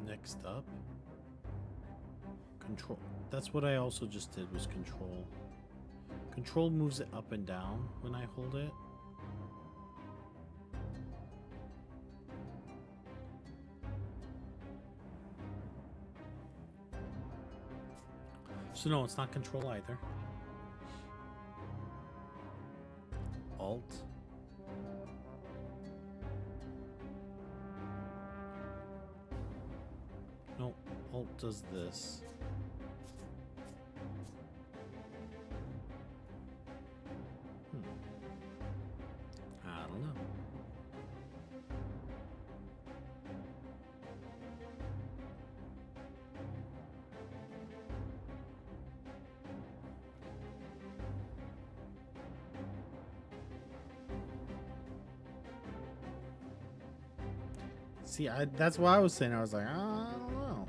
Next up, control. That's what I also just did, was control. Control moves it up and down when I hold it. So no, it's not control either. Alt. No, Alt does this. I don't know. See, that's what I was saying. I was like, I don't know.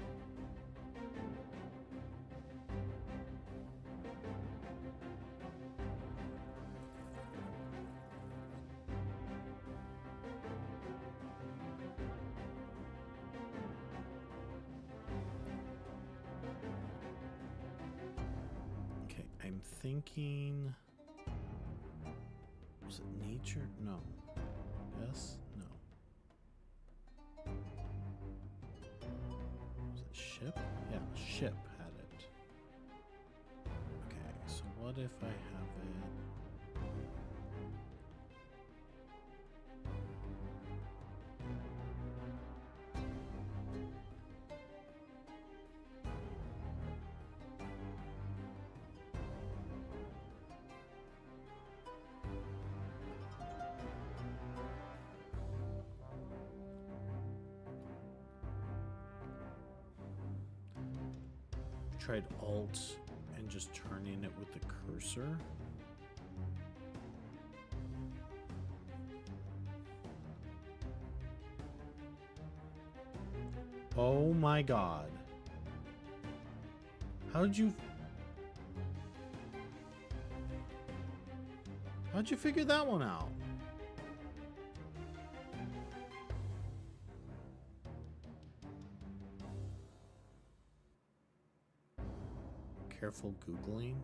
Okay, I'm thinking. Was it nature? No. Yes? No. Was it ship? Yeah, ship had it. Okay, so what if I have it? Tried Alt and just turning it with the cursor. Oh my god. How'd you figure that one out? Careful Googling.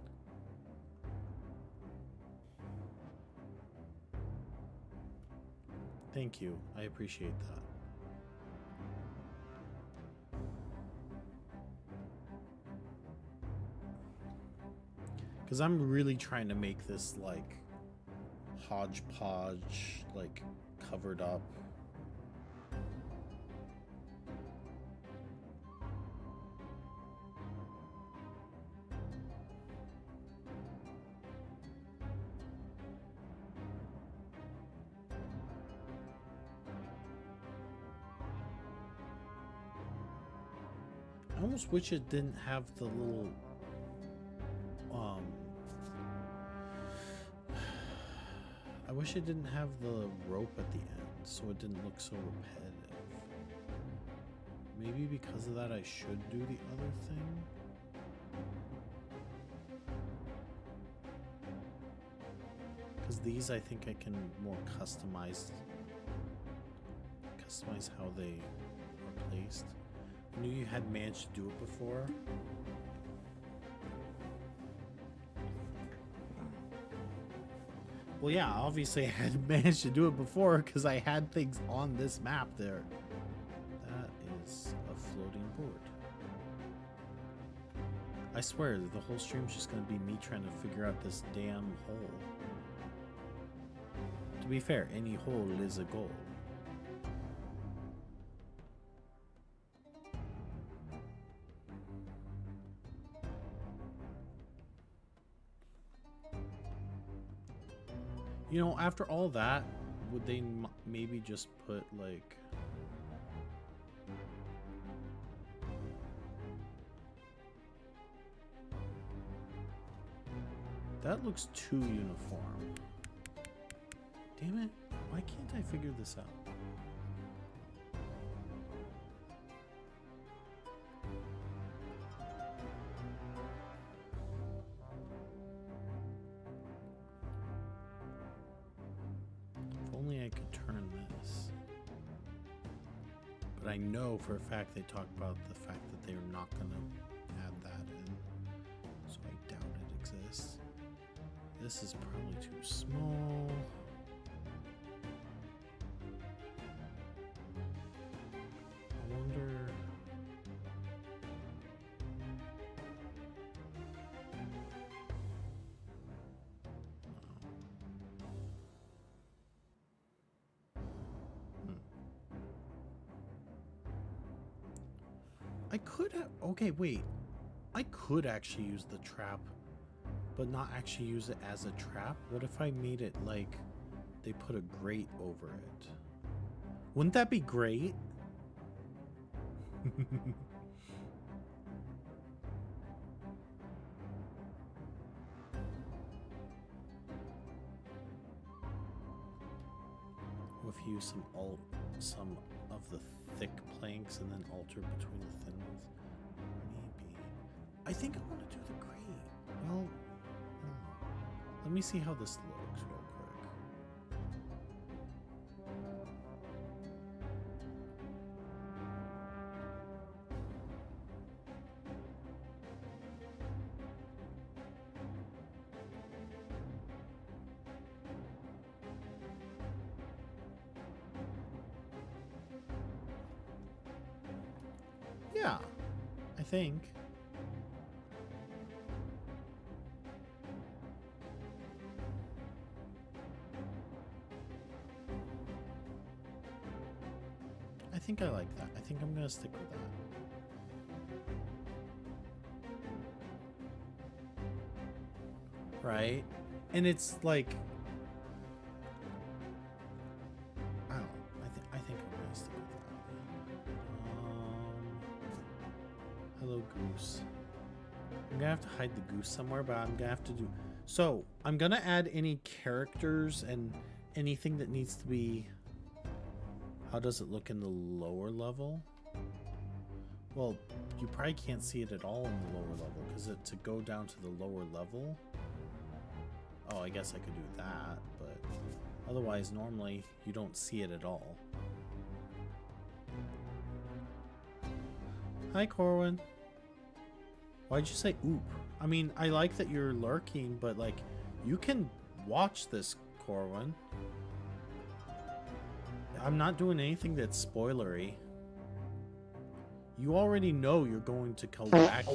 Thank you. I appreciate that. Because I'm really trying to make this like hodgepodge, like covered up. I almost wish it didn't have the little I wish it didn't have the rope at the end, so it didn't look so repetitive. Maybe because of that I should do the other thing. Because these I think I can more customize how they are placed. I knew you had managed to do it before. Well, yeah, obviously I had managed to do it before because I had things on this map there. That is a floating board. I swear, the whole stream's just going to be me trying to figure out this damn hole. To be fair, any hole is a goal. You know, after all that, would they maybe just put like... That looks too uniform. Damn it. Why can't I figure this out? If only I could turn this. But I know for a fact they talk about the fact that they're not going to add that in. So I doubt it exists. This is probably too small. I wonder... I could have... Okay, wait. I could actually use the trap, but not actually use it as a trap. What if I made it like they put a grate over it? Wouldn't that be great? What if you use some of the thick planks and then alter between the thin ones? Maybe. I think I want to do the grate. Well, I don't know. Let me see how this looks real quick. Yeah, I think. I think I like that. I think I'm gonna stick with that. Right? And it's like, I don't know. I think I'm gonna stick with that. Hello, goose. I'm gonna have to hide the goose somewhere, but I'm gonna have to do. So I'm gonna add any characters and anything that needs to be. How does it look in the lower level? Well, you probably can't see it at all in the lower level because to go down to the lower level. Oh, I guess I could do that, but otherwise, normally you don't see it at all. Hi, Corwin. Why'd you say oop? I mean, I like that you're lurking, but like, you can watch this, Corwin. I'm not doing anything that's spoilery. You already know you're going to come back.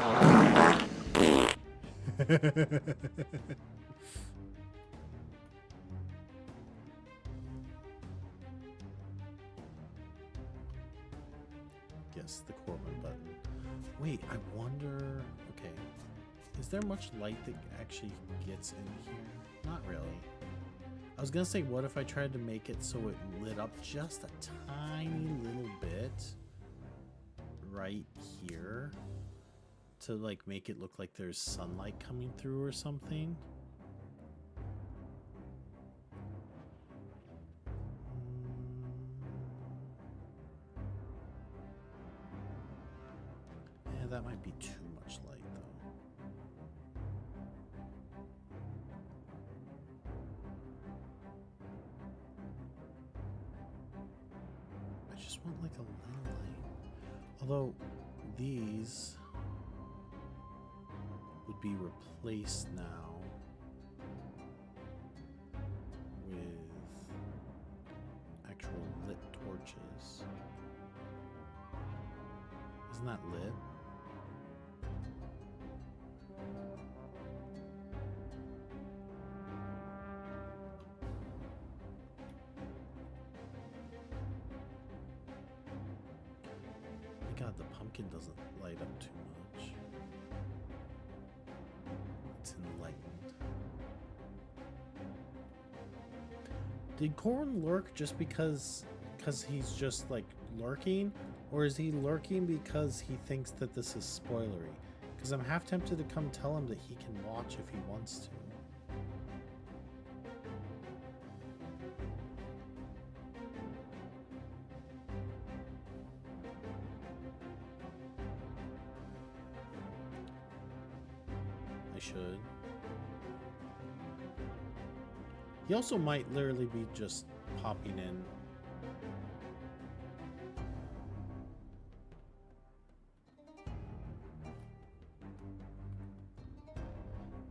Yes, the Corbin button. Wait, I wonder... Okay. Is there much light that actually gets in here? Not really. I was gonna say, what if I tried to make it so it lit up just a tiny little bit right here to like make it look like there's sunlight coming through or something? Yeah, that might be too much light though. I just want like a little light. Although these would be replaced now with actual lit torches. Isn't that lit? God, the pumpkin doesn't light up too much. It's enlightened. Did Corwin lurk just because he's just like lurking, or is he lurking because he thinks that this is spoilery? Because I'm half tempted to come tell him that he can watch if he wants to. I should. He also might literally be just popping in.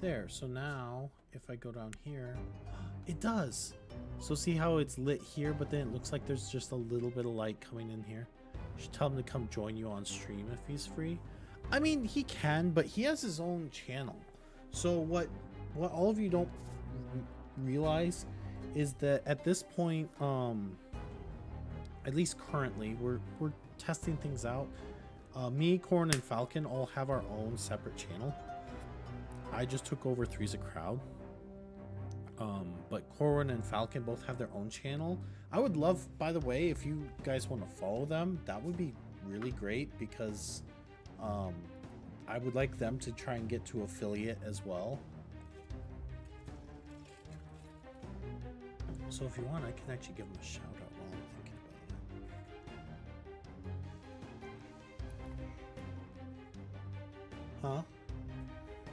There, so now if I go down here, it does. So see how it's lit here, but then it looks like there's just a little bit of light coming in here. You should tell him to come join you on stream if he's free. I mean, he can, but he has his own channel. So what all of you don't realize is that at this point, at least currently, we're testing things out. Me, Corn, and Falcon all have our own separate channel. I just took over Three's a Crowd. But Corwin and Falcon both have their own channel. I would love, by the way, if you guys want to follow them, that would be really great, because I would like them to try and get to affiliate as well. So if you want, I can actually give them a shout out while I'm thinking about it. Huh?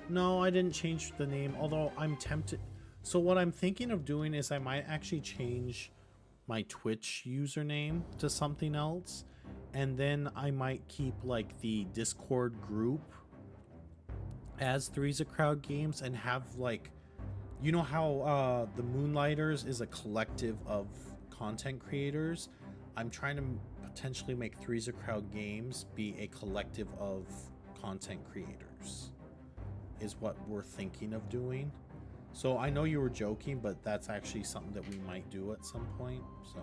No, I didn't change the name, although I'm tempted. So what I'm thinking of doing is I might actually change my Twitch username to something else, and then I might keep like the Discord group as Three's a Crowd Games, and have like, you know how the Moonlighters is a collective of content creators. I'm trying to potentially make Three's a Crowd Games be a collective of content creators, is what we're thinking of doing. So I know you were joking, but that's actually something that we might do at some point. So,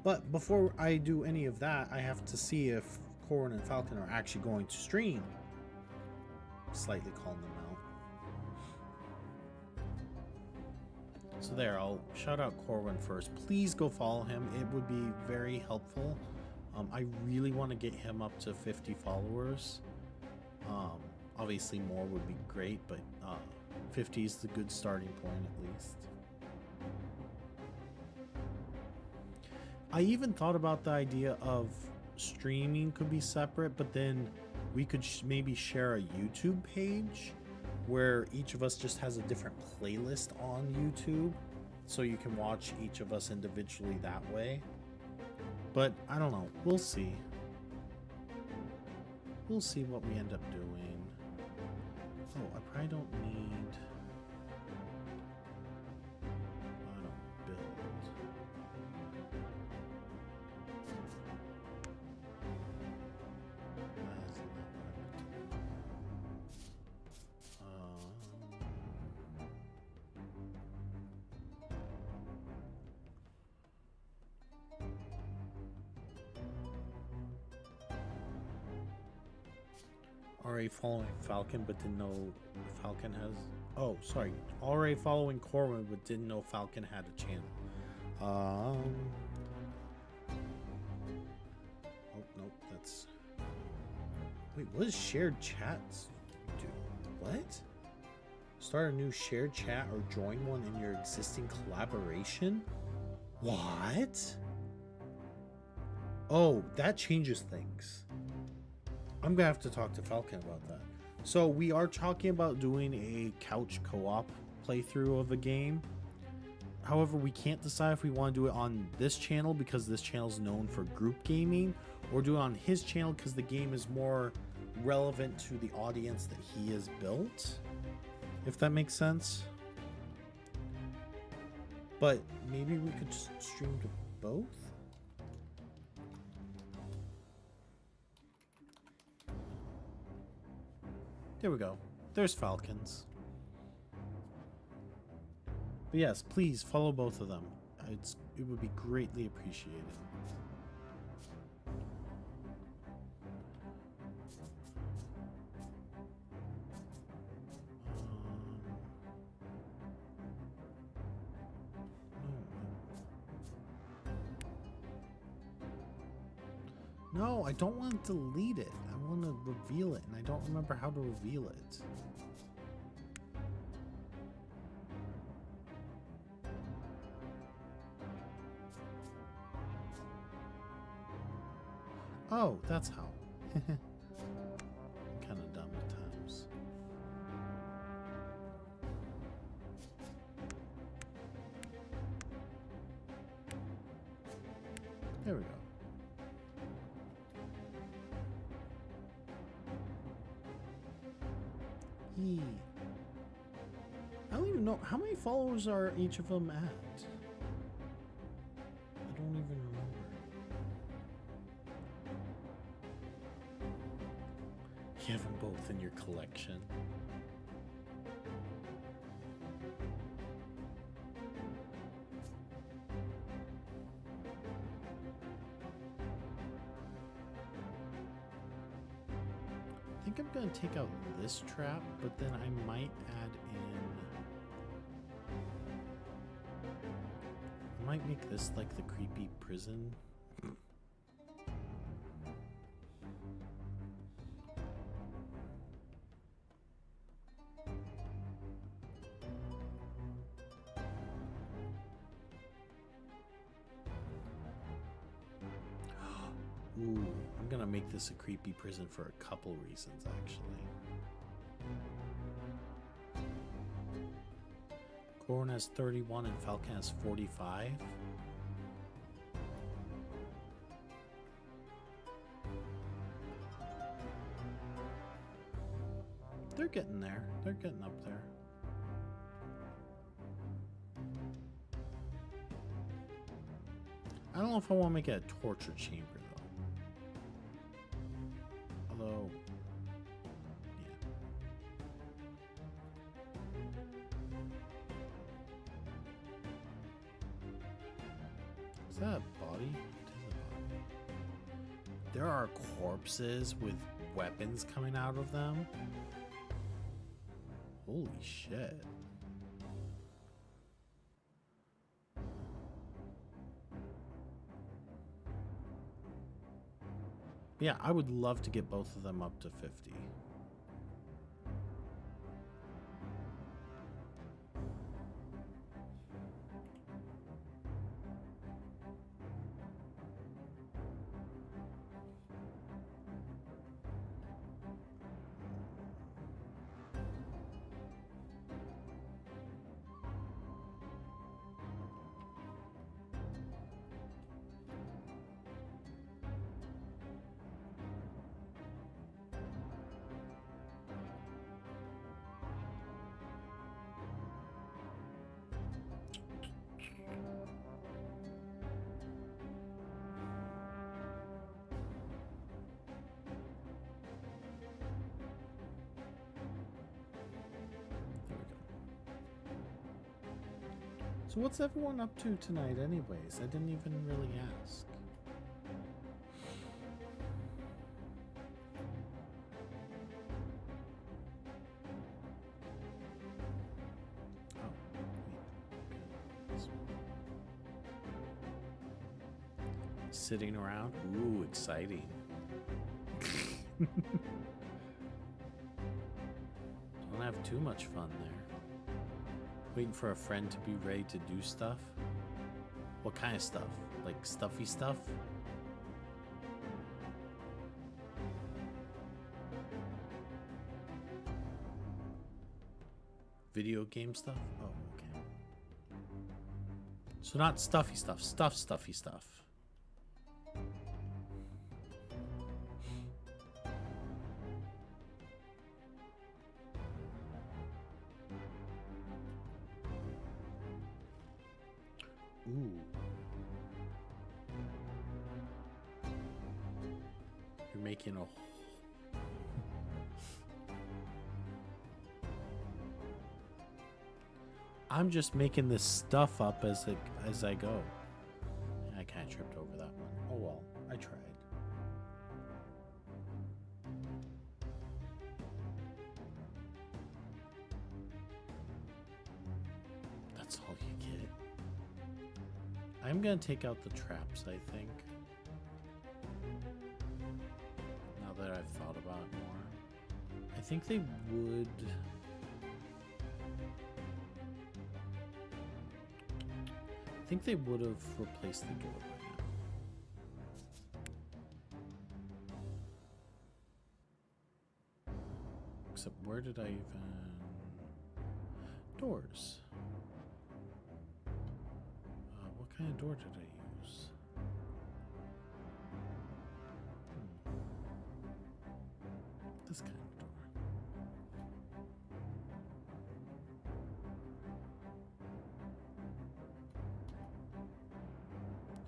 but before I do any of that, I have to see if Corwin and Falcon are actually going to stream. Slightly calling them out. So there, I'll shout out Corwin first. Please go follow him. It would be very helpful. I really want to get him up to 50 followers. Obviously more would be great, but 50 is the good starting point at least. I even thought about the idea of streaming could be separate, but then we could maybe share a YouTube page where each of us just has a different playlist on YouTube, so you can watch each of us individually that way. But I don't know. We'll see. We'll see what we end up doing. Oh, I probably don't need... I don't build. That is not what I meant to do. Already following Falcon, but didn't know Falcon has... Oh, sorry. Already following Corwin, but didn't know Falcon had a channel. Oh, nope, that's... Wait, what does shared chats do? What? Start a new shared chat or join one in your existing collaboration? What? Oh, that changes things. I'm gonna have to talk to Falcon about that. So we are talking about doing a couch co-op playthrough of a game. However, we can't decide if we want to do it on this channel because this channel is known for group gaming, or do it on his channel because the game is more relevant to the audience that he has built, if that makes sense. But maybe we could just stream to both. There we go. There's Falcons. But yes, please follow both of them. It would be greatly appreciated. No, I don't want to delete it. I want to reveal it, and I don't remember how to reveal it. Oh, that's how. I'm kind of dumb at times. There we go. Yee. I don't even know how many followers are each of them at. I don't even remember. You have them both in your collection. I think I'm gonna take out this trap, but then I might add in. I might make this like the creepy prison. Ooh, I'm gonna make this a creepy prison for a couple reasons, actually. Corn has 31 and Falcon has 45. They're getting there. They're getting up there. I don't know if I want to make it a torture chamber, though. Although, yeah. Is that a body? There are corpses with weapons coming out of them. Holy shit. Yeah, I would love to get both of them up to 50. So what's everyone up to tonight anyways? I didn't even really ask. Oh, wait. Sitting around? Ooh, exciting. Don't have too much fun there. Waiting for a friend to be ready to do stuff? What kind of stuff? Like stuffy stuff? Video game stuff? Oh, okay. So not stuffy stuff, stuffy stuff. Ooh. You're making a... I'm just making this stuff up as I go. I kind of tripped over that one. Oh well, I tried. That's all you get. I'm gonna take out the traps, I think. think they would. I think they would have replaced the door by now. Except where did I even... Doors. What kind of door did I use? This kind of door.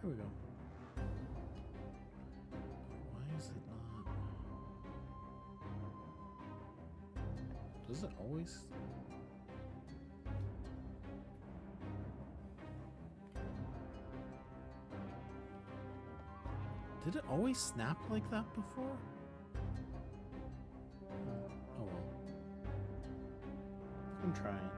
There we go. Why is it not? Does it always? Did it always snap like that before? Oh well. I'm trying.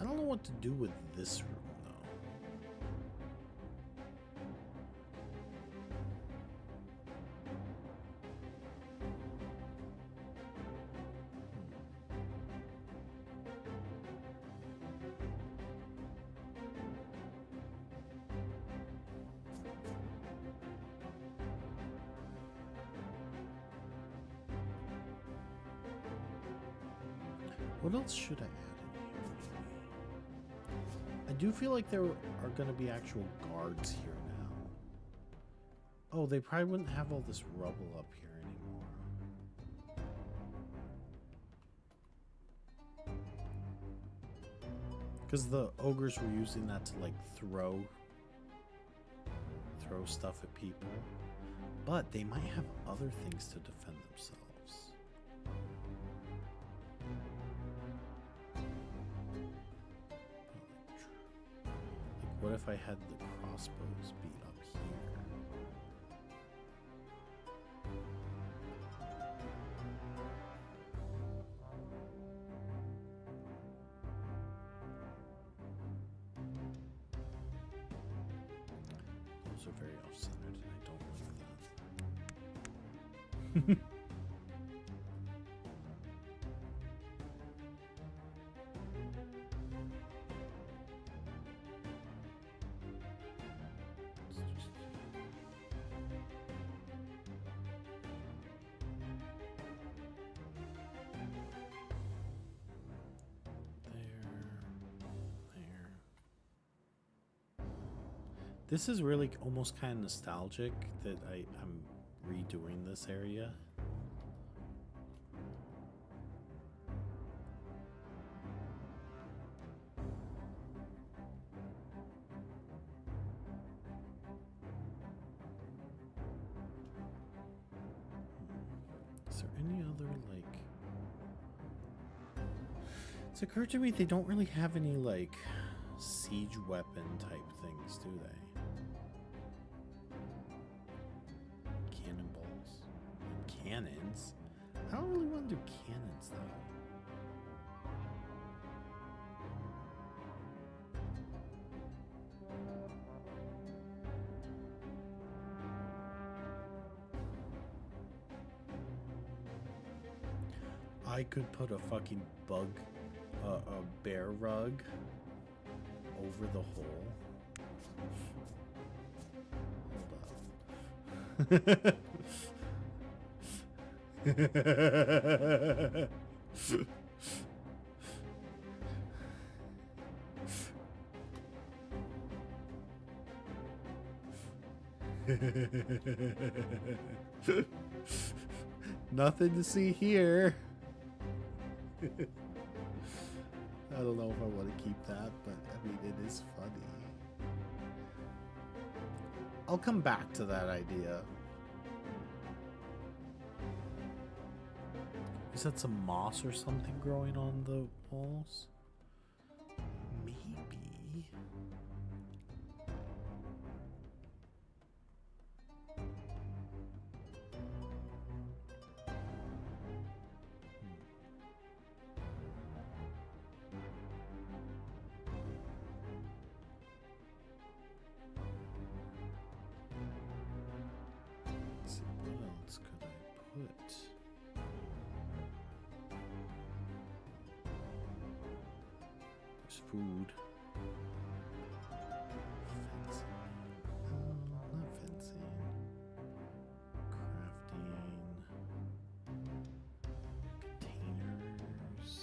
I don't know what to do with this room, though. What else should I add in here? I do feel like there are going to be actual guards here now. Oh, they probably wouldn't have all this rubble up here anymore. Because the ogres were using that to like throw stuff at people. But they might have other things to defend themselves. What if I had the crossbows be up here? Those are very off-centered and I don't like that. This is really almost kind of nostalgic that I'm redoing this area. Is there any other, like... It's occurred to me they don't really have any, like, siege weapon type things, do they? Cannons? I don't really want to do cannons though. I could put a fucking a bear rug over the hole. Hold up. Nothing to see here. I don't know if I want to keep that, but I mean, it is funny. I'll come back to that idea. Is that some moss or something growing on the walls? Maybe. put? There's food. Fencing. Not fencing. Crafting. Containers.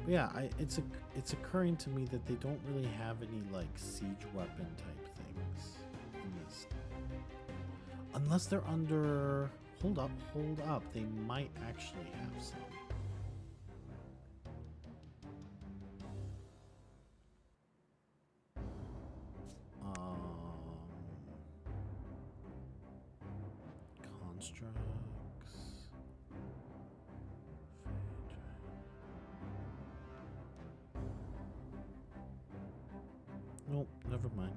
But yeah, it's occurring to me that they don't really have any like siege weapon type things in this. Unless they're under hold up, they might actually have some. Constructs. Nope, never mind.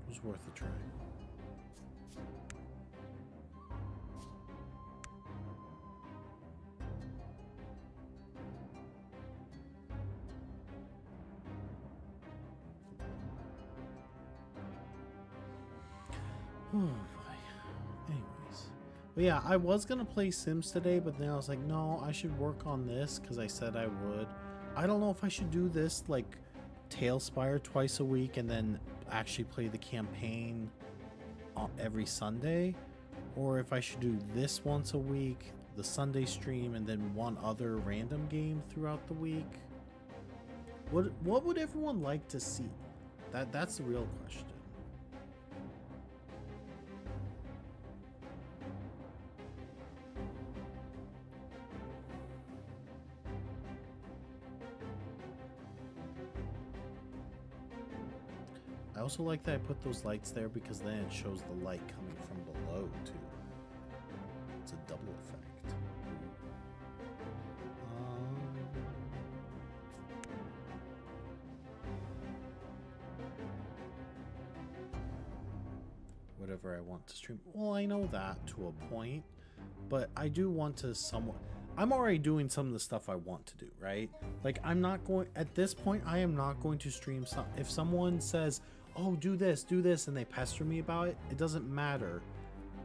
It was worth a try. Oh boy. Anyways. But yeah, I was gonna play Sims today, but then I was like, no, I should work on this because I said I would. I don't know if I should do this like Tailspire twice a week and then actually play the campaign every Sunday, or if I should do this once a week, the Sunday stream, and then one other random game throughout the week. What would everyone like to see? That's the real question. I also like that I put those lights there because then it shows the light coming from below too. It's a double effect. Whatever I want to stream. Well, I know that to a point, but I do want to somewhat. I'm already doing some of the stuff I want to do, right? Like, I'm not going, at this point, I am not going to stream some. If someone says, oh, do this, and they pester me about it, it doesn't matter.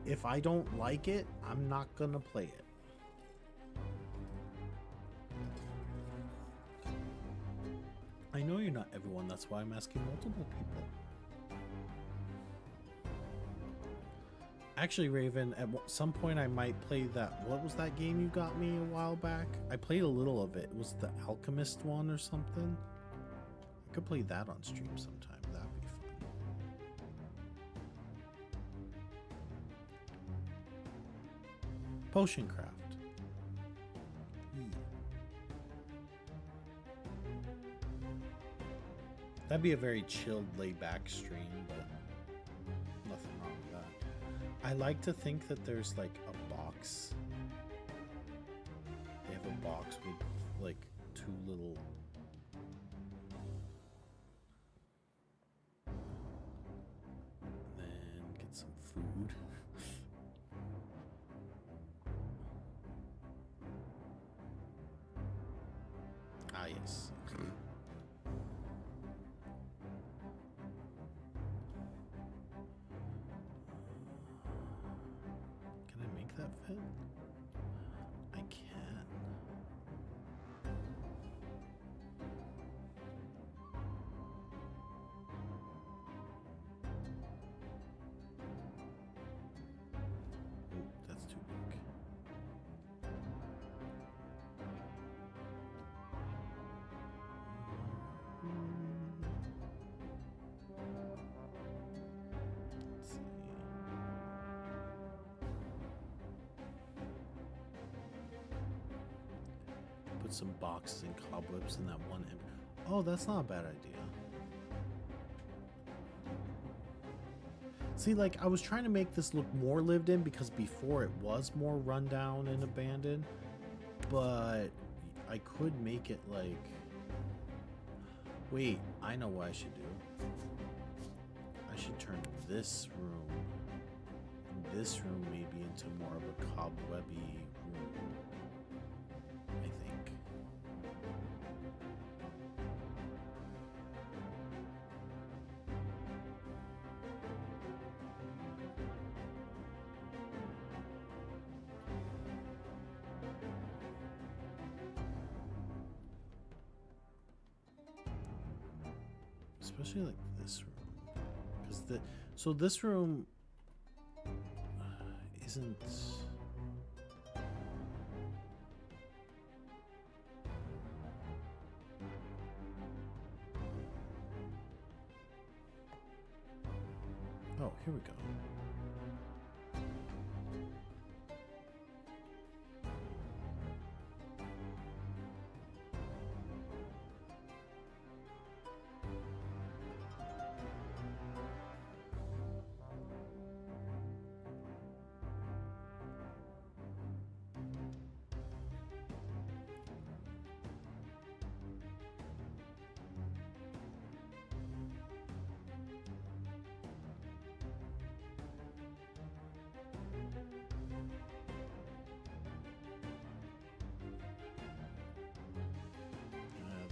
If I don't like it, I'm not gonna play it. I know you're not everyone, that's why I'm asking multiple people. Actually, Raven, at some point I might play that. What was that game you got me a while back? I played a little of it. It was the Alchemist one or something. I could play that on stream sometime. That'd be fun. Potion craft. That'd be a very chilled, laid-back stream, but nothing wrong with that. I like to think that there's like a box. They have a box with like two little. Then get some food. Ah, yes. Can I make that fit? I can. Ooh, that's too big. Let's see. Put some boxes and cobwebs in that one. Oh, that's not a bad idea. See, like, I was trying to make this look more lived in because before it was more rundown and abandoned, but I could make it like. Wait, I know what I should do. I should turn this room this room maybe into more of a cobwebby room, I think. Especially like this room, because so this room isn't. Oh, here we go.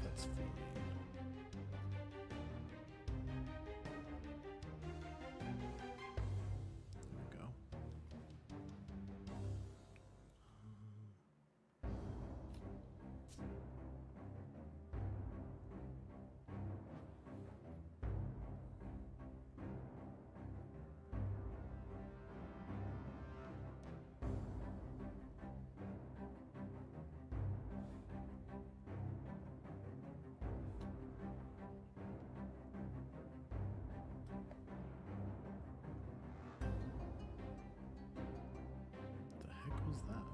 That's fine. There we go. The heck was that?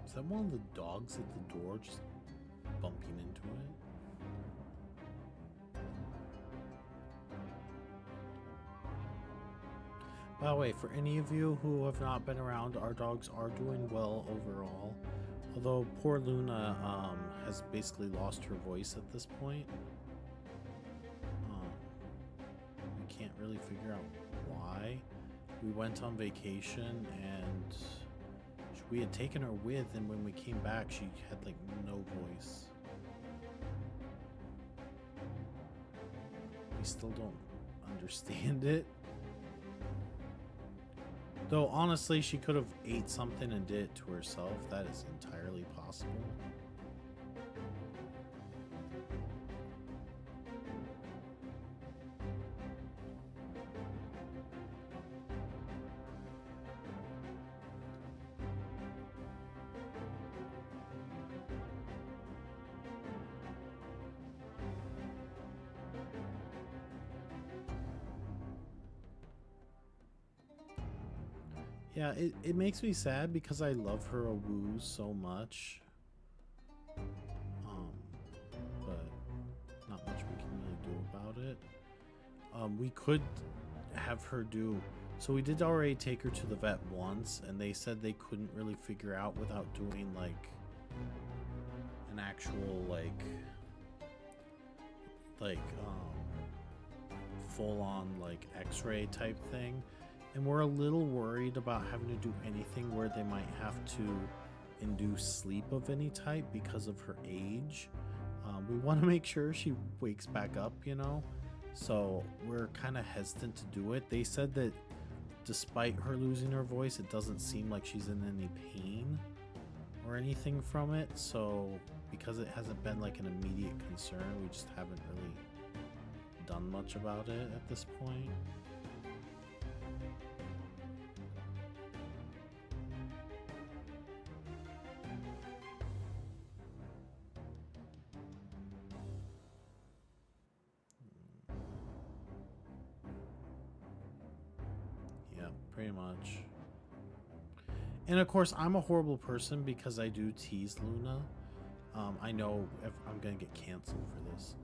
Is that one of the dogs at the door just bumping into it? By the way, for any of you who have not been around, our dogs are doing well overall. Although poor Luna has basically lost her voice at this point. We can't really figure out why. We went on vacation and we had taken her with, and when we came back she had like no voice. We still don't understand it. Though honestly, she could have ate something and did it to herself. That is entirely possible. Yeah, it makes me sad because I love her a woo so much. But not much we can really do about it. We could have her do. So we did already take her to the vet once, and they said they couldn't really figure out without doing like an actual full on like X-ray type thing. And we're a little worried about having to do anything where they might have to induce sleep of any type because of her age. We want to make sure she wakes back up, you know? So we're kind of hesitant to do it. They said that despite her losing her voice, it doesn't seem like she's in any pain or anything from it. So because it hasn't been like an immediate concern, we just haven't really done much about it at this point. Pretty much. And of course, I'm a horrible person because I do tease Luna. I know if I'm gonna get canceled for this.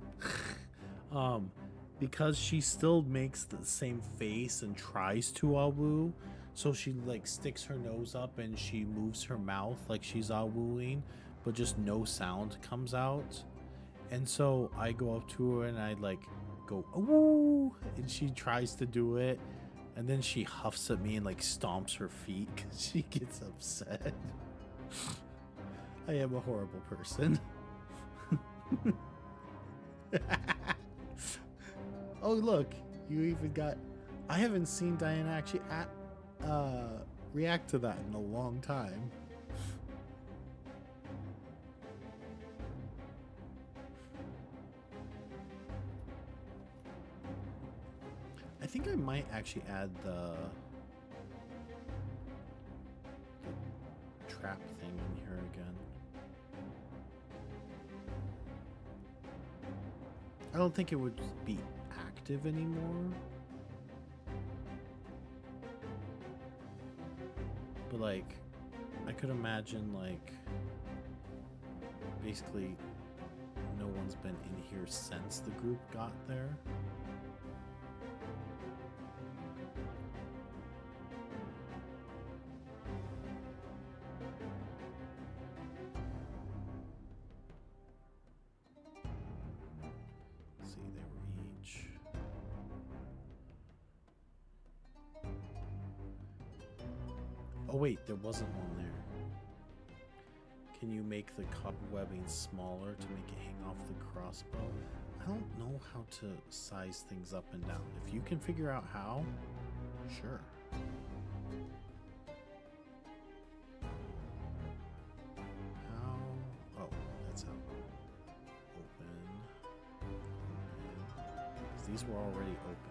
Because she still makes the same face and tries to woo. So she like sticks her nose up and she moves her mouth like she's wooing, but just no sound comes out. And so I go up to her and I like go woo, and she tries to do it. And then she huffs at me and like stomps her feet because she gets upset. I am a horrible person. Oh look, you even got... I haven't seen Diana actually react to that in a long time. I think I might actually add the trap thing in here again. I don't think it would be active anymore. But like, I could imagine like, basically no one's been in here since the group got there. Oh wait, there wasn't one there. Can you make the cobwebbing smaller to make it hang off the crossbow? I don't know how to size things up and down. If you can figure out how, sure. How? Oh, that's how. Open. 'Cause these were already opened.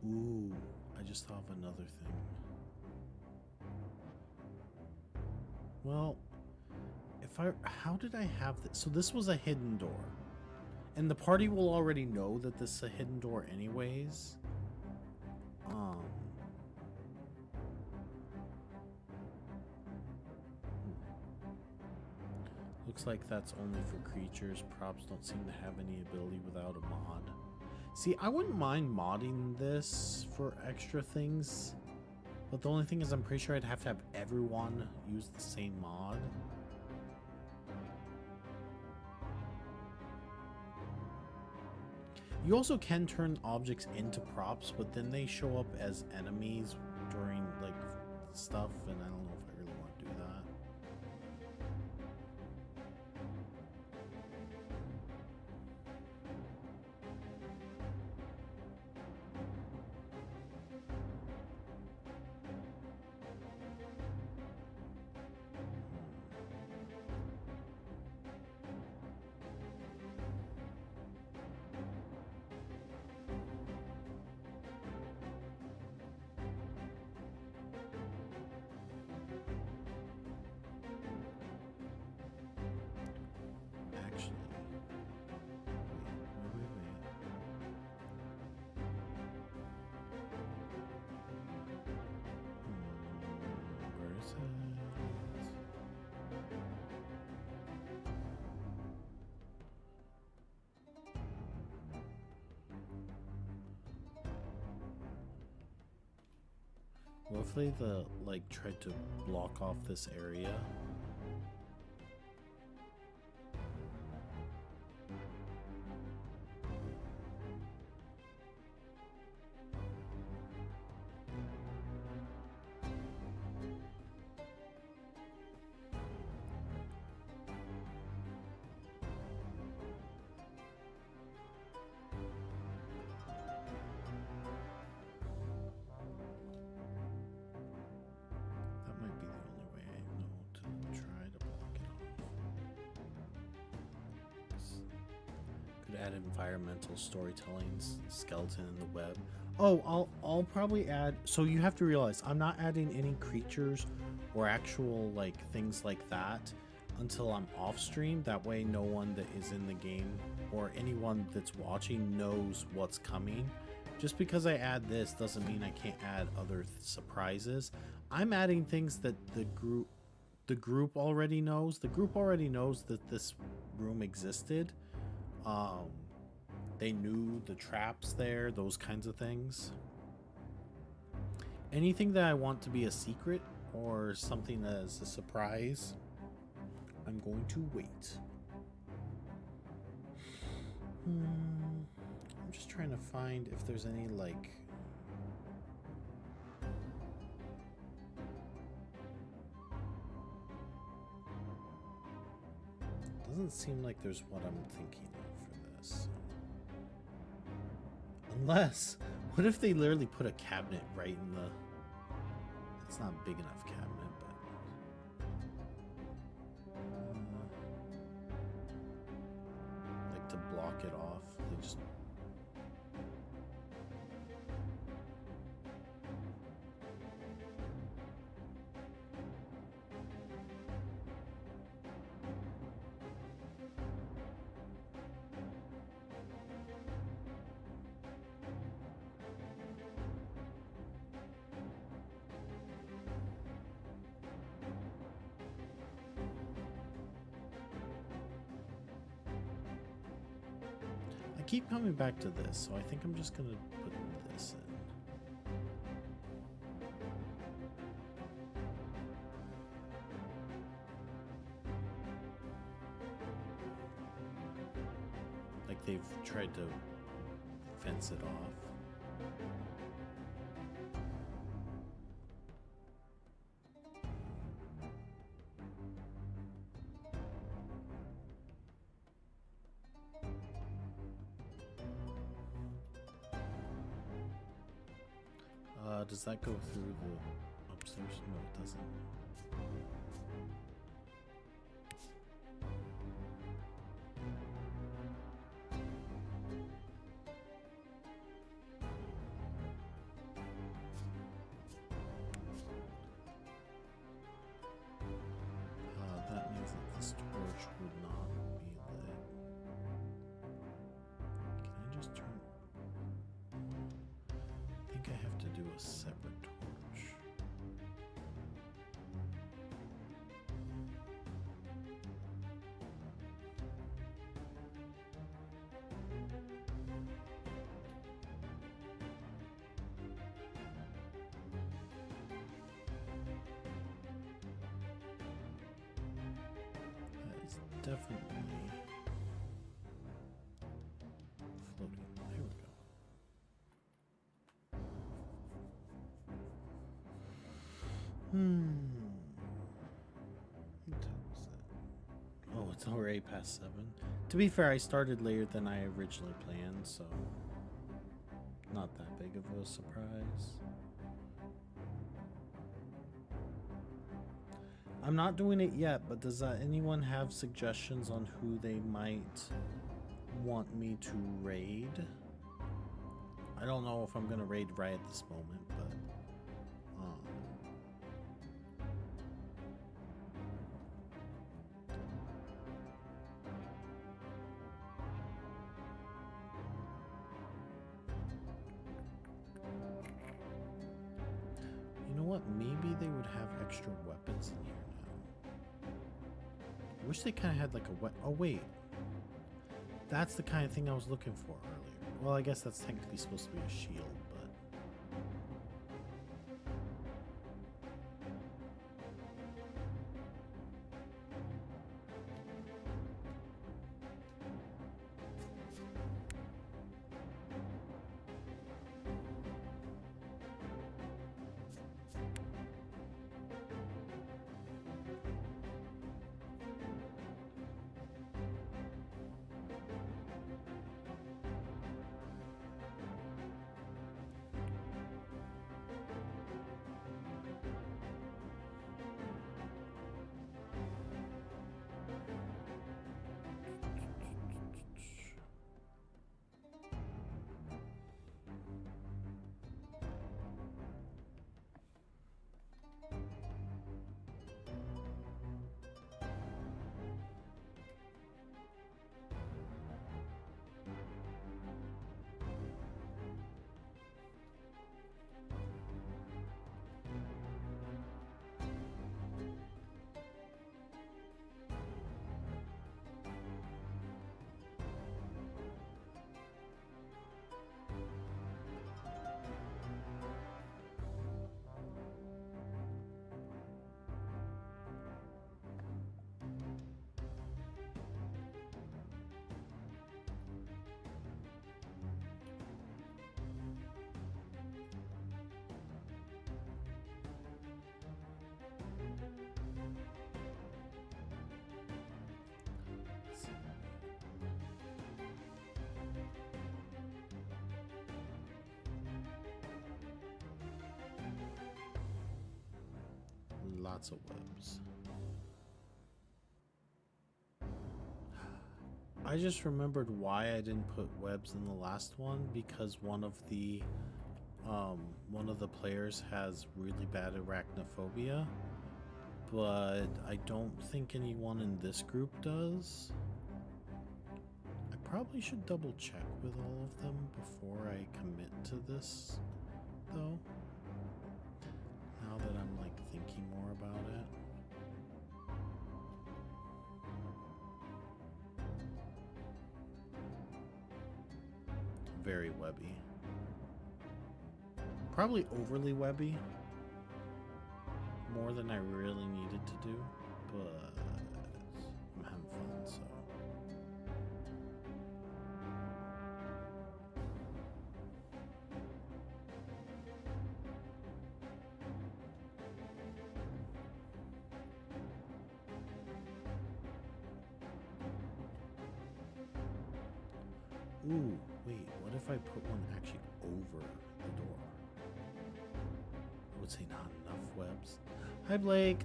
Ooh, I just thought of another thing. Well, how did I have this? So this was a hidden door. And the party will already know that this is a hidden door anyways. Looks like that's only for creatures. Props don't seem to have any ability without a mod. See, I wouldn't mind modding this for extra things, but the only thing is I'm pretty sure I'd have to have everyone use the same mod. You also can turn objects into props, but then they show up as enemies during like stuff, and I don't know if I really want to do that. What if they tried to block off this area? Add environmental storytelling skeleton in the web. Oh, I'll probably add. So you have to realize I'm not adding any creatures or actual like things like that. until I'm off stream. That way no one that is in the game or anyone that's watching knows what's coming. Just because I add this doesn't mean I can't add other surprises. I'm adding things that the group already knows. The group already knows that this room existed. They knew the traps there, those kinds of things. Anything that I want to be a secret or something that is a surprise, I'm going to wait. I'm just trying to find if there's any, like... Doesn't seem like there's what I'm thinking of for this. Unless, what if they literally put a cabinet right in the... It's not a big enough cabinet, but... like to block it off. They just... I keep coming back to this, so I think I'm just gonna put this in. Like they've tried to fence it off. Does that go through the upstairs? No, it doesn't. That means that this torch would not be lit. Can I just turn... I think I have to do a separate torch. That is definitely floating. There we go. What time is it? Oh, it's already past 7. To be fair, I started later than I originally planned, so not that big of a surprise. I'm not doing it yet, but does anyone have suggestions on who they might want me to raid? I don't know if I'm going to raid right at this moment, but... you know what? Maybe they would have extra weapons in here now. I wish they kind of had like a oh wait. That's the kind of thing I was looking for earlier. Well, I guess that's technically supposed to be a shield, but... lots of webs. I just remembered why I didn't put webs in the last one, because one of the players has really bad arachnophobia, but I don't think anyone in this group does. I probably should double check with all of them before I commit to this, though. Now that I'm like thinking more about it. Very webby. Probably overly webby. More than I really needed to do, but I'm having fun, so. Ooh, wait, what if I put one actually over the door? I would say not enough webs. Hi, Blake.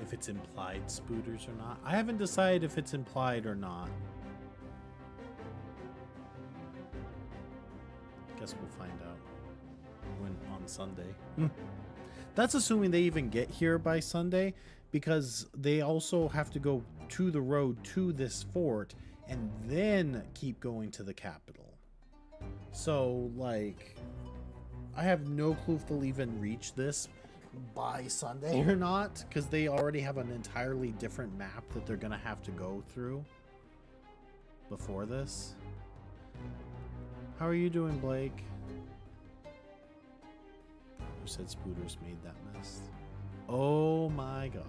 If it's implied spooters or not. I haven't decided if it's implied or not. Guess we'll find out when on Sunday. That's assuming they even get here by Sunday, because they also have to go to the road to this fort and then keep going to the capital. So, like, I have no clue if they'll even reach this by Sunday or not, because they already have an entirely different map that they're gonna have to go through before this. How are you doing, Blake? Who said Spooters made that mess? Oh my god.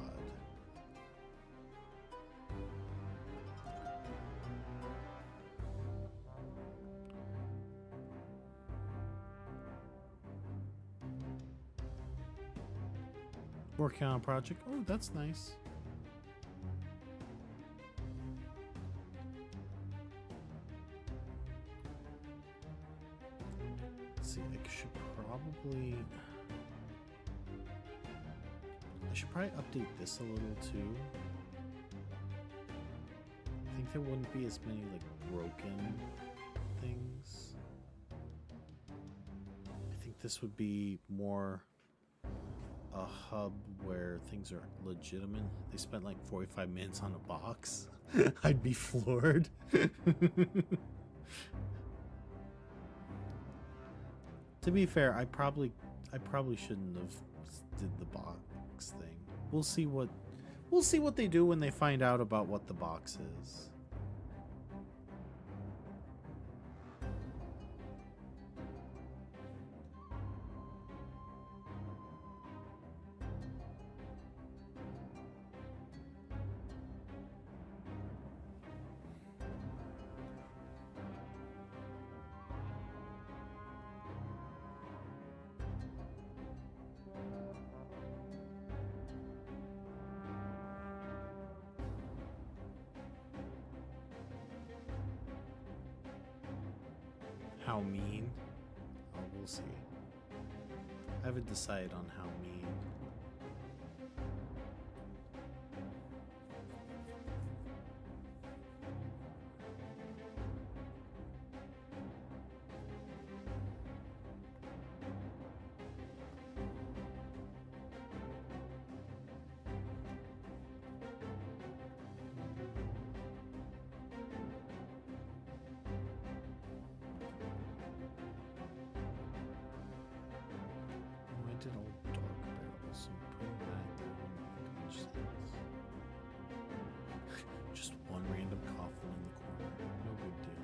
Working on a project. Oh, that's nice. Let's see, I should probably update this a little too. I think there wouldn't be as many like broken things. I think this would be more a hub where things are legitimate. They spent like 45 minutes on a box. I'd be floored. To be fair, I probably shouldn't have did the box thing. We'll see what they do when they find out about what the box is. How mean? Oh, we'll see. I haven't decided on how mean. Did old dark barrels, so putting that there wouldn't make much sense. Just one random coffin in the corner, no big deal.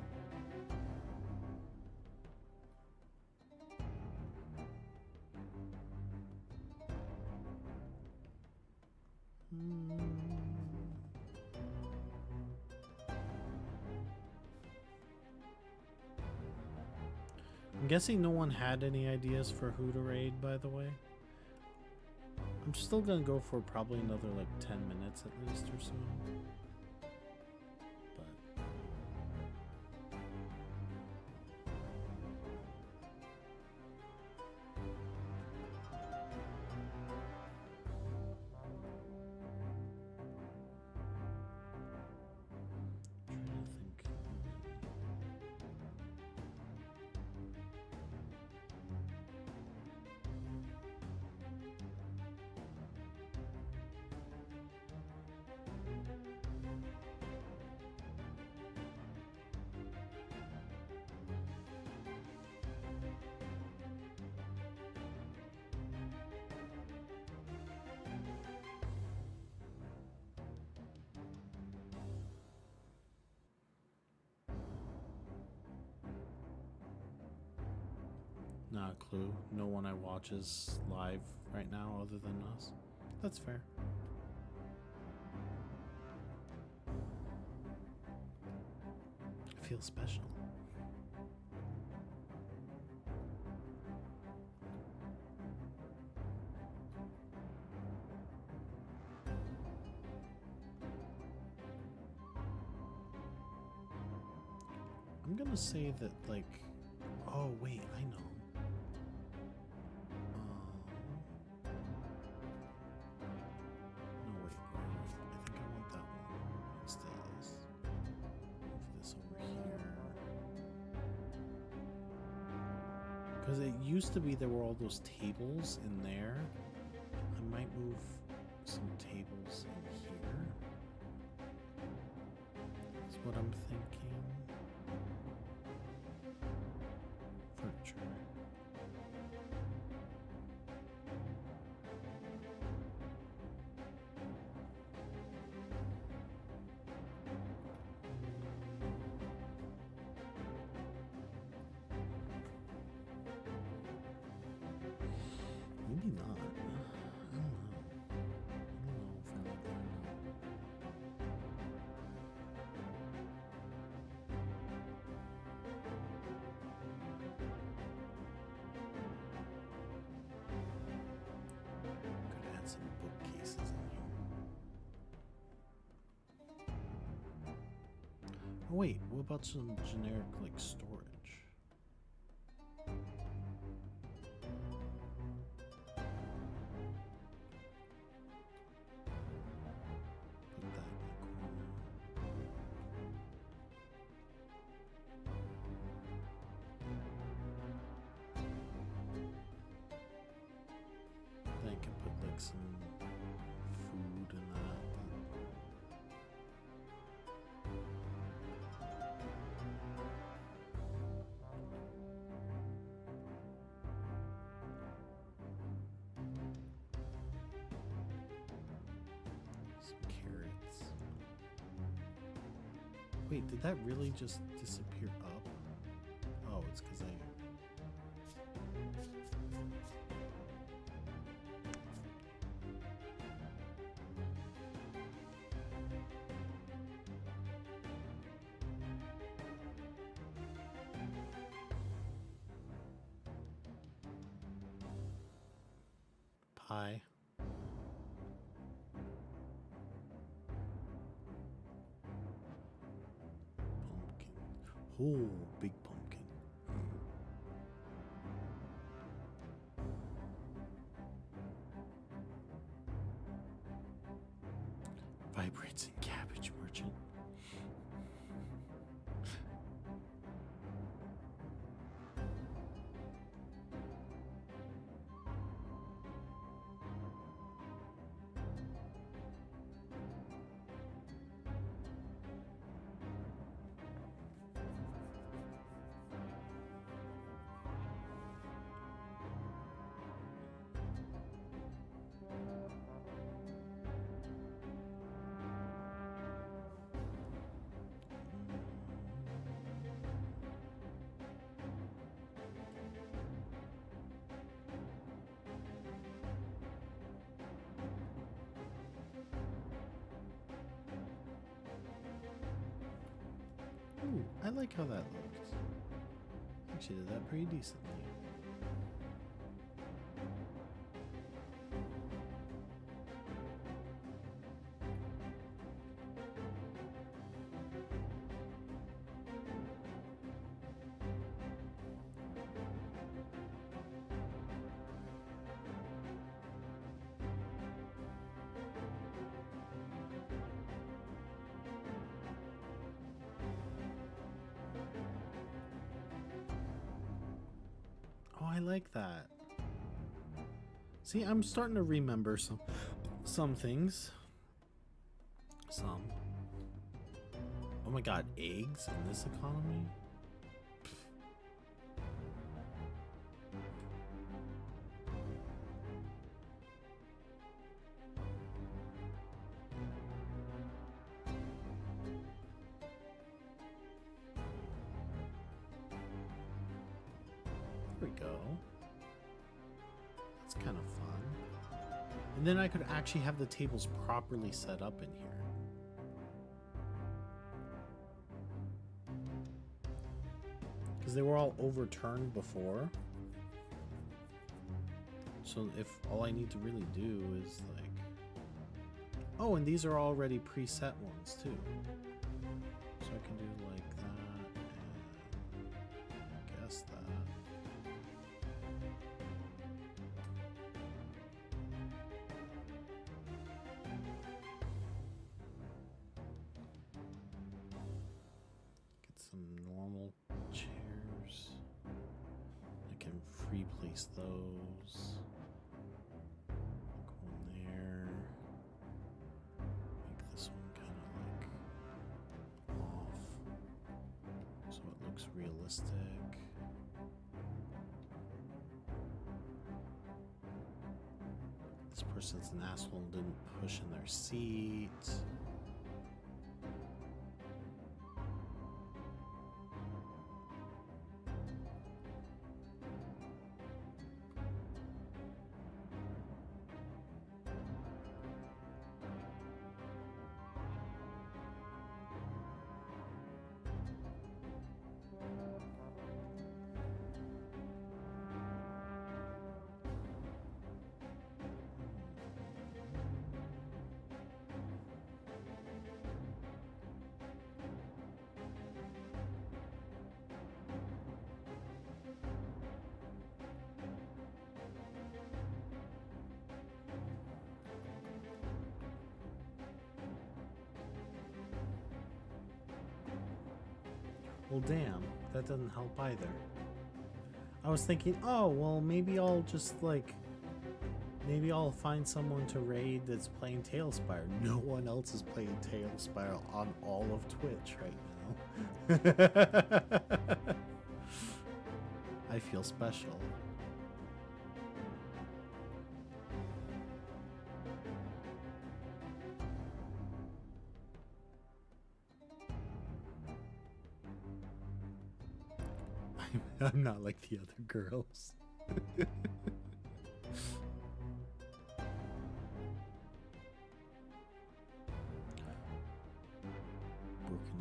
I'm guessing no one had any ideas for who to raid, by the way. I'm still gonna go for probably another like 10 minutes at least or so. But trying to think. Not a clue. No one I watch is live right now other than us. That's fair. I feel special. I'm gonna say that, like, oh wait, I know. No, wait. I think I want that one instead of this. Move this over here. Because it used to be there were all those tables in there. I might move some tables in here. That's what I'm thinking. Furniture. Maybe not. I don't know. I don't know if I like that or not. Could add some bookcases in here. Oh wait, what about some generic like storage? Put that in the corner. Then I can put like some food in that. Some carrots. Wait, did that really just disappear up? Oh, it's because I. Pie. Pumpkin. Oh, big pumpkin. Vibrates in cabbage merchant. Ooh, I like how that looks. Actually did that pretty decently. I like that. See, I'm starting to remember some things. Some. Oh my god, eggs in this economy? There we go. That's kind of fun. And then I could actually have the tables properly set up in here. Because they were all overturned before. So if all I need to really do is like... Oh, and these are already preset ones too. So I can do like that and guess that. Get some normal chairs. I can free place those. Go in there. Make this one kind of like off so it looks realistic. This person's an asshole and didn't push in their seat. Well, damn, that doesn't help either. I was thinking, oh, well, maybe I'll just, like, maybe I'll find someone to raid that's playing Tailspire. No one else is playing Tailspire on all of Twitch right now. I feel special. I'm not like the other girls. Broken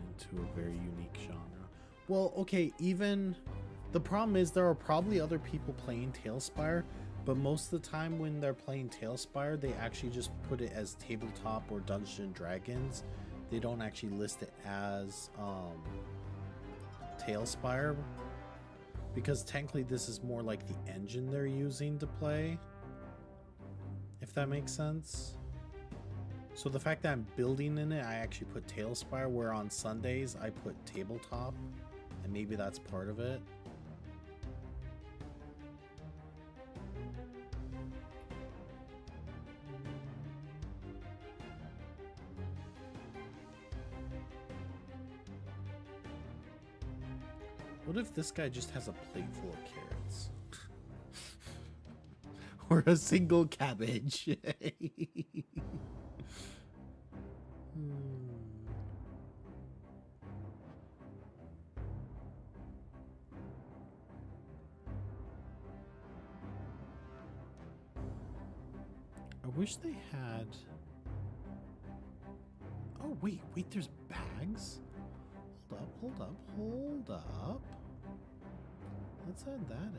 into a very unique genre. Well, okay, even the problem is there are probably other people playing Tailspire, but most of the time when they're playing Tailspire, they actually just put it as tabletop or Dungeons and Dragons. They don't actually list it as Tailspire. Because technically this is more like the engine they're using to play. If that makes sense. So the fact that I'm building in it, I actually put Tailspire, where on Sundays I put tabletop. And maybe that's part of it. What if this guy just has a plate full of carrots? Or a single cabbage? I wish they had... Oh, wait, there's bags? Hold up. Let's add that in.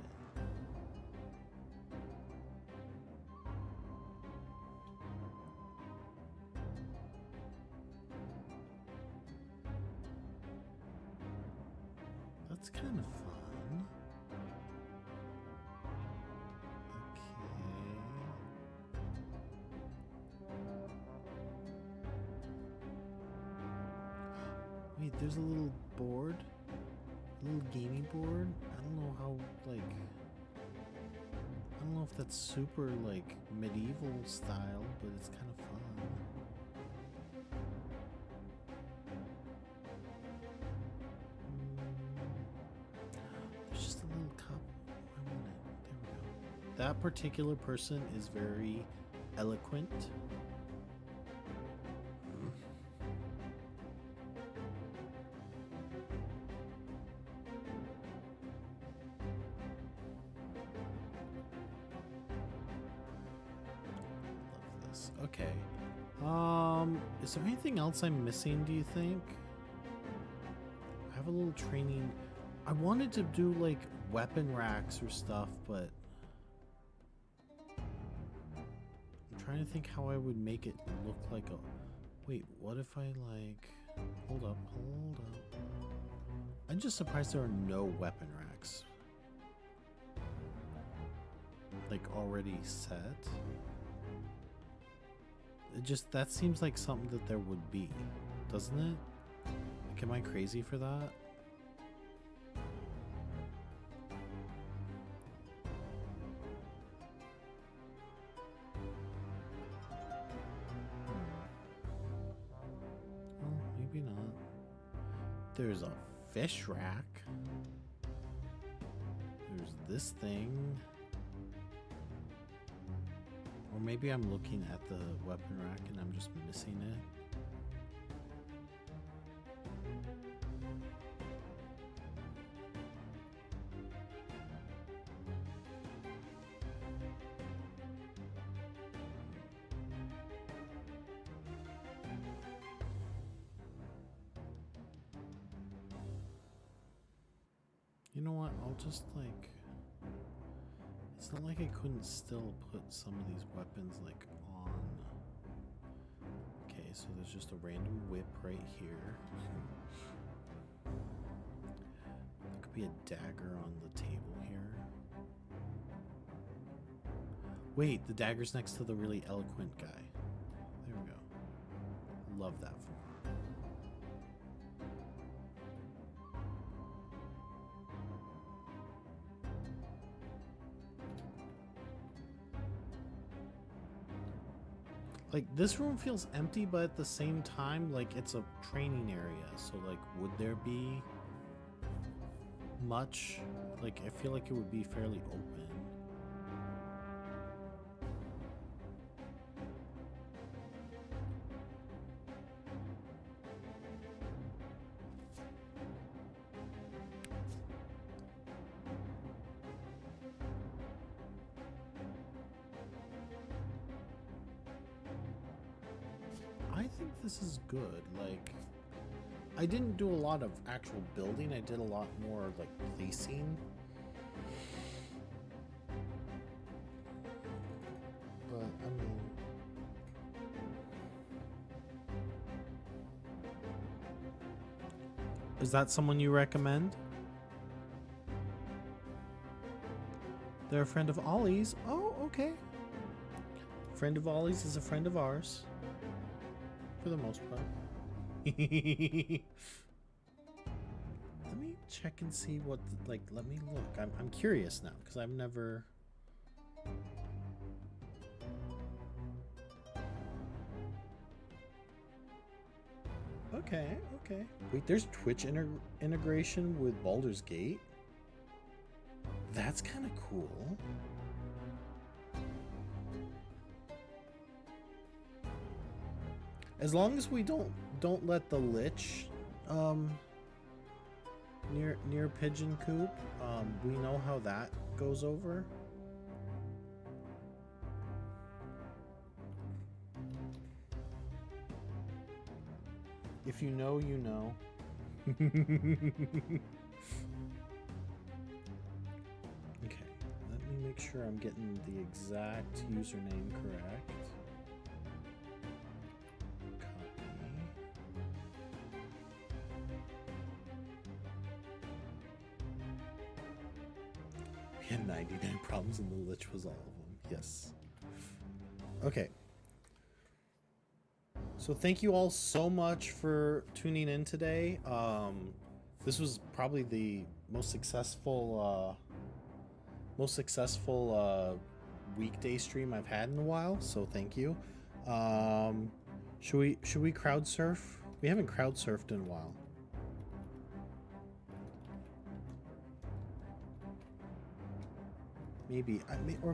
That's kind of fun. Okay. Wait, there's a little board. A little gaming board. I don't know how, like... don't know if that's super like medieval style, but it's kind of fun. There's just a little cup. I want it. There we go. That particular person is very eloquent. Okay. Is there anything else I'm missing, do you think? I have a little training. I wanted to do like weapon racks or stuff, but I'm trying to think how I would make it look like a... Wait, what if I like... Hold up. I'm just surprised there are no weapon racks. Like already set. That seems like something that there would be, doesn't it? Like, am I crazy for that? Well, maybe not. There's a fish rack. There's this thing. Or maybe I'm looking at the weapon rack and I'm just missing it. You know what? I'll just like... It's not like I couldn't still put some of these weapons like on. Okay, so there's just a random whip right here. There could be a dagger on the table here. Wait, the dagger's next to the really eloquent guy. There we go. Love that for me. Like, this room feels empty, but at the same time, like, it's a training area. So, like, would there be much? Like, I feel like it would be fairly open. I think this is good. Like, I didn't do a lot of actual building. I did a lot more like placing. But I mean, is that someone you recommend? They're a friend of Ollie's. Oh, okay. Friend of Ollie's is a friend of ours. For the most part. Let me check and see what, like, let me look. I'm curious now, because I've never... Okay, okay. Wait, there's Twitch integration with Baldur's Gate? That's kind of cool. As long as we don't let the Lich near Pigeon Coop, we know how that goes over. If you know, you know. Okay, let me make sure I'm getting the exact username correct. We had 99 problems and the Lich was all of them. Yes. Okay. So thank you all so much for tuning in today. This was probably the most successful weekday stream I've had in a while, so thank you. Should we crowd surf? We haven't crowd surfed in a while. Maybe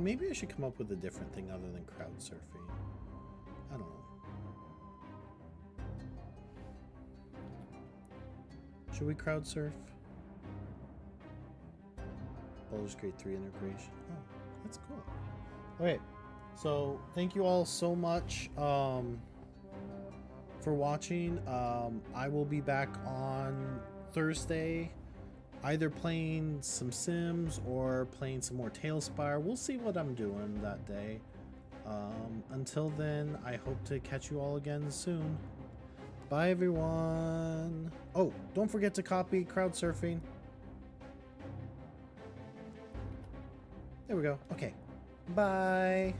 maybe I should come up with a different thing other than crowd surfing. I don't know. Should we crowd surf? Baldur's Gate 3 integration. Oh, that's cool. Okay, so thank you all so much for watching. I will be back on Thursday, either playing some Sims or playing some more Tailspire. We'll see what I'm doing that day. Until then, I hope to catch you all again soon. Bye, everyone. Oh, don't forget to copy crowd surfing. There we go. Okay. Bye.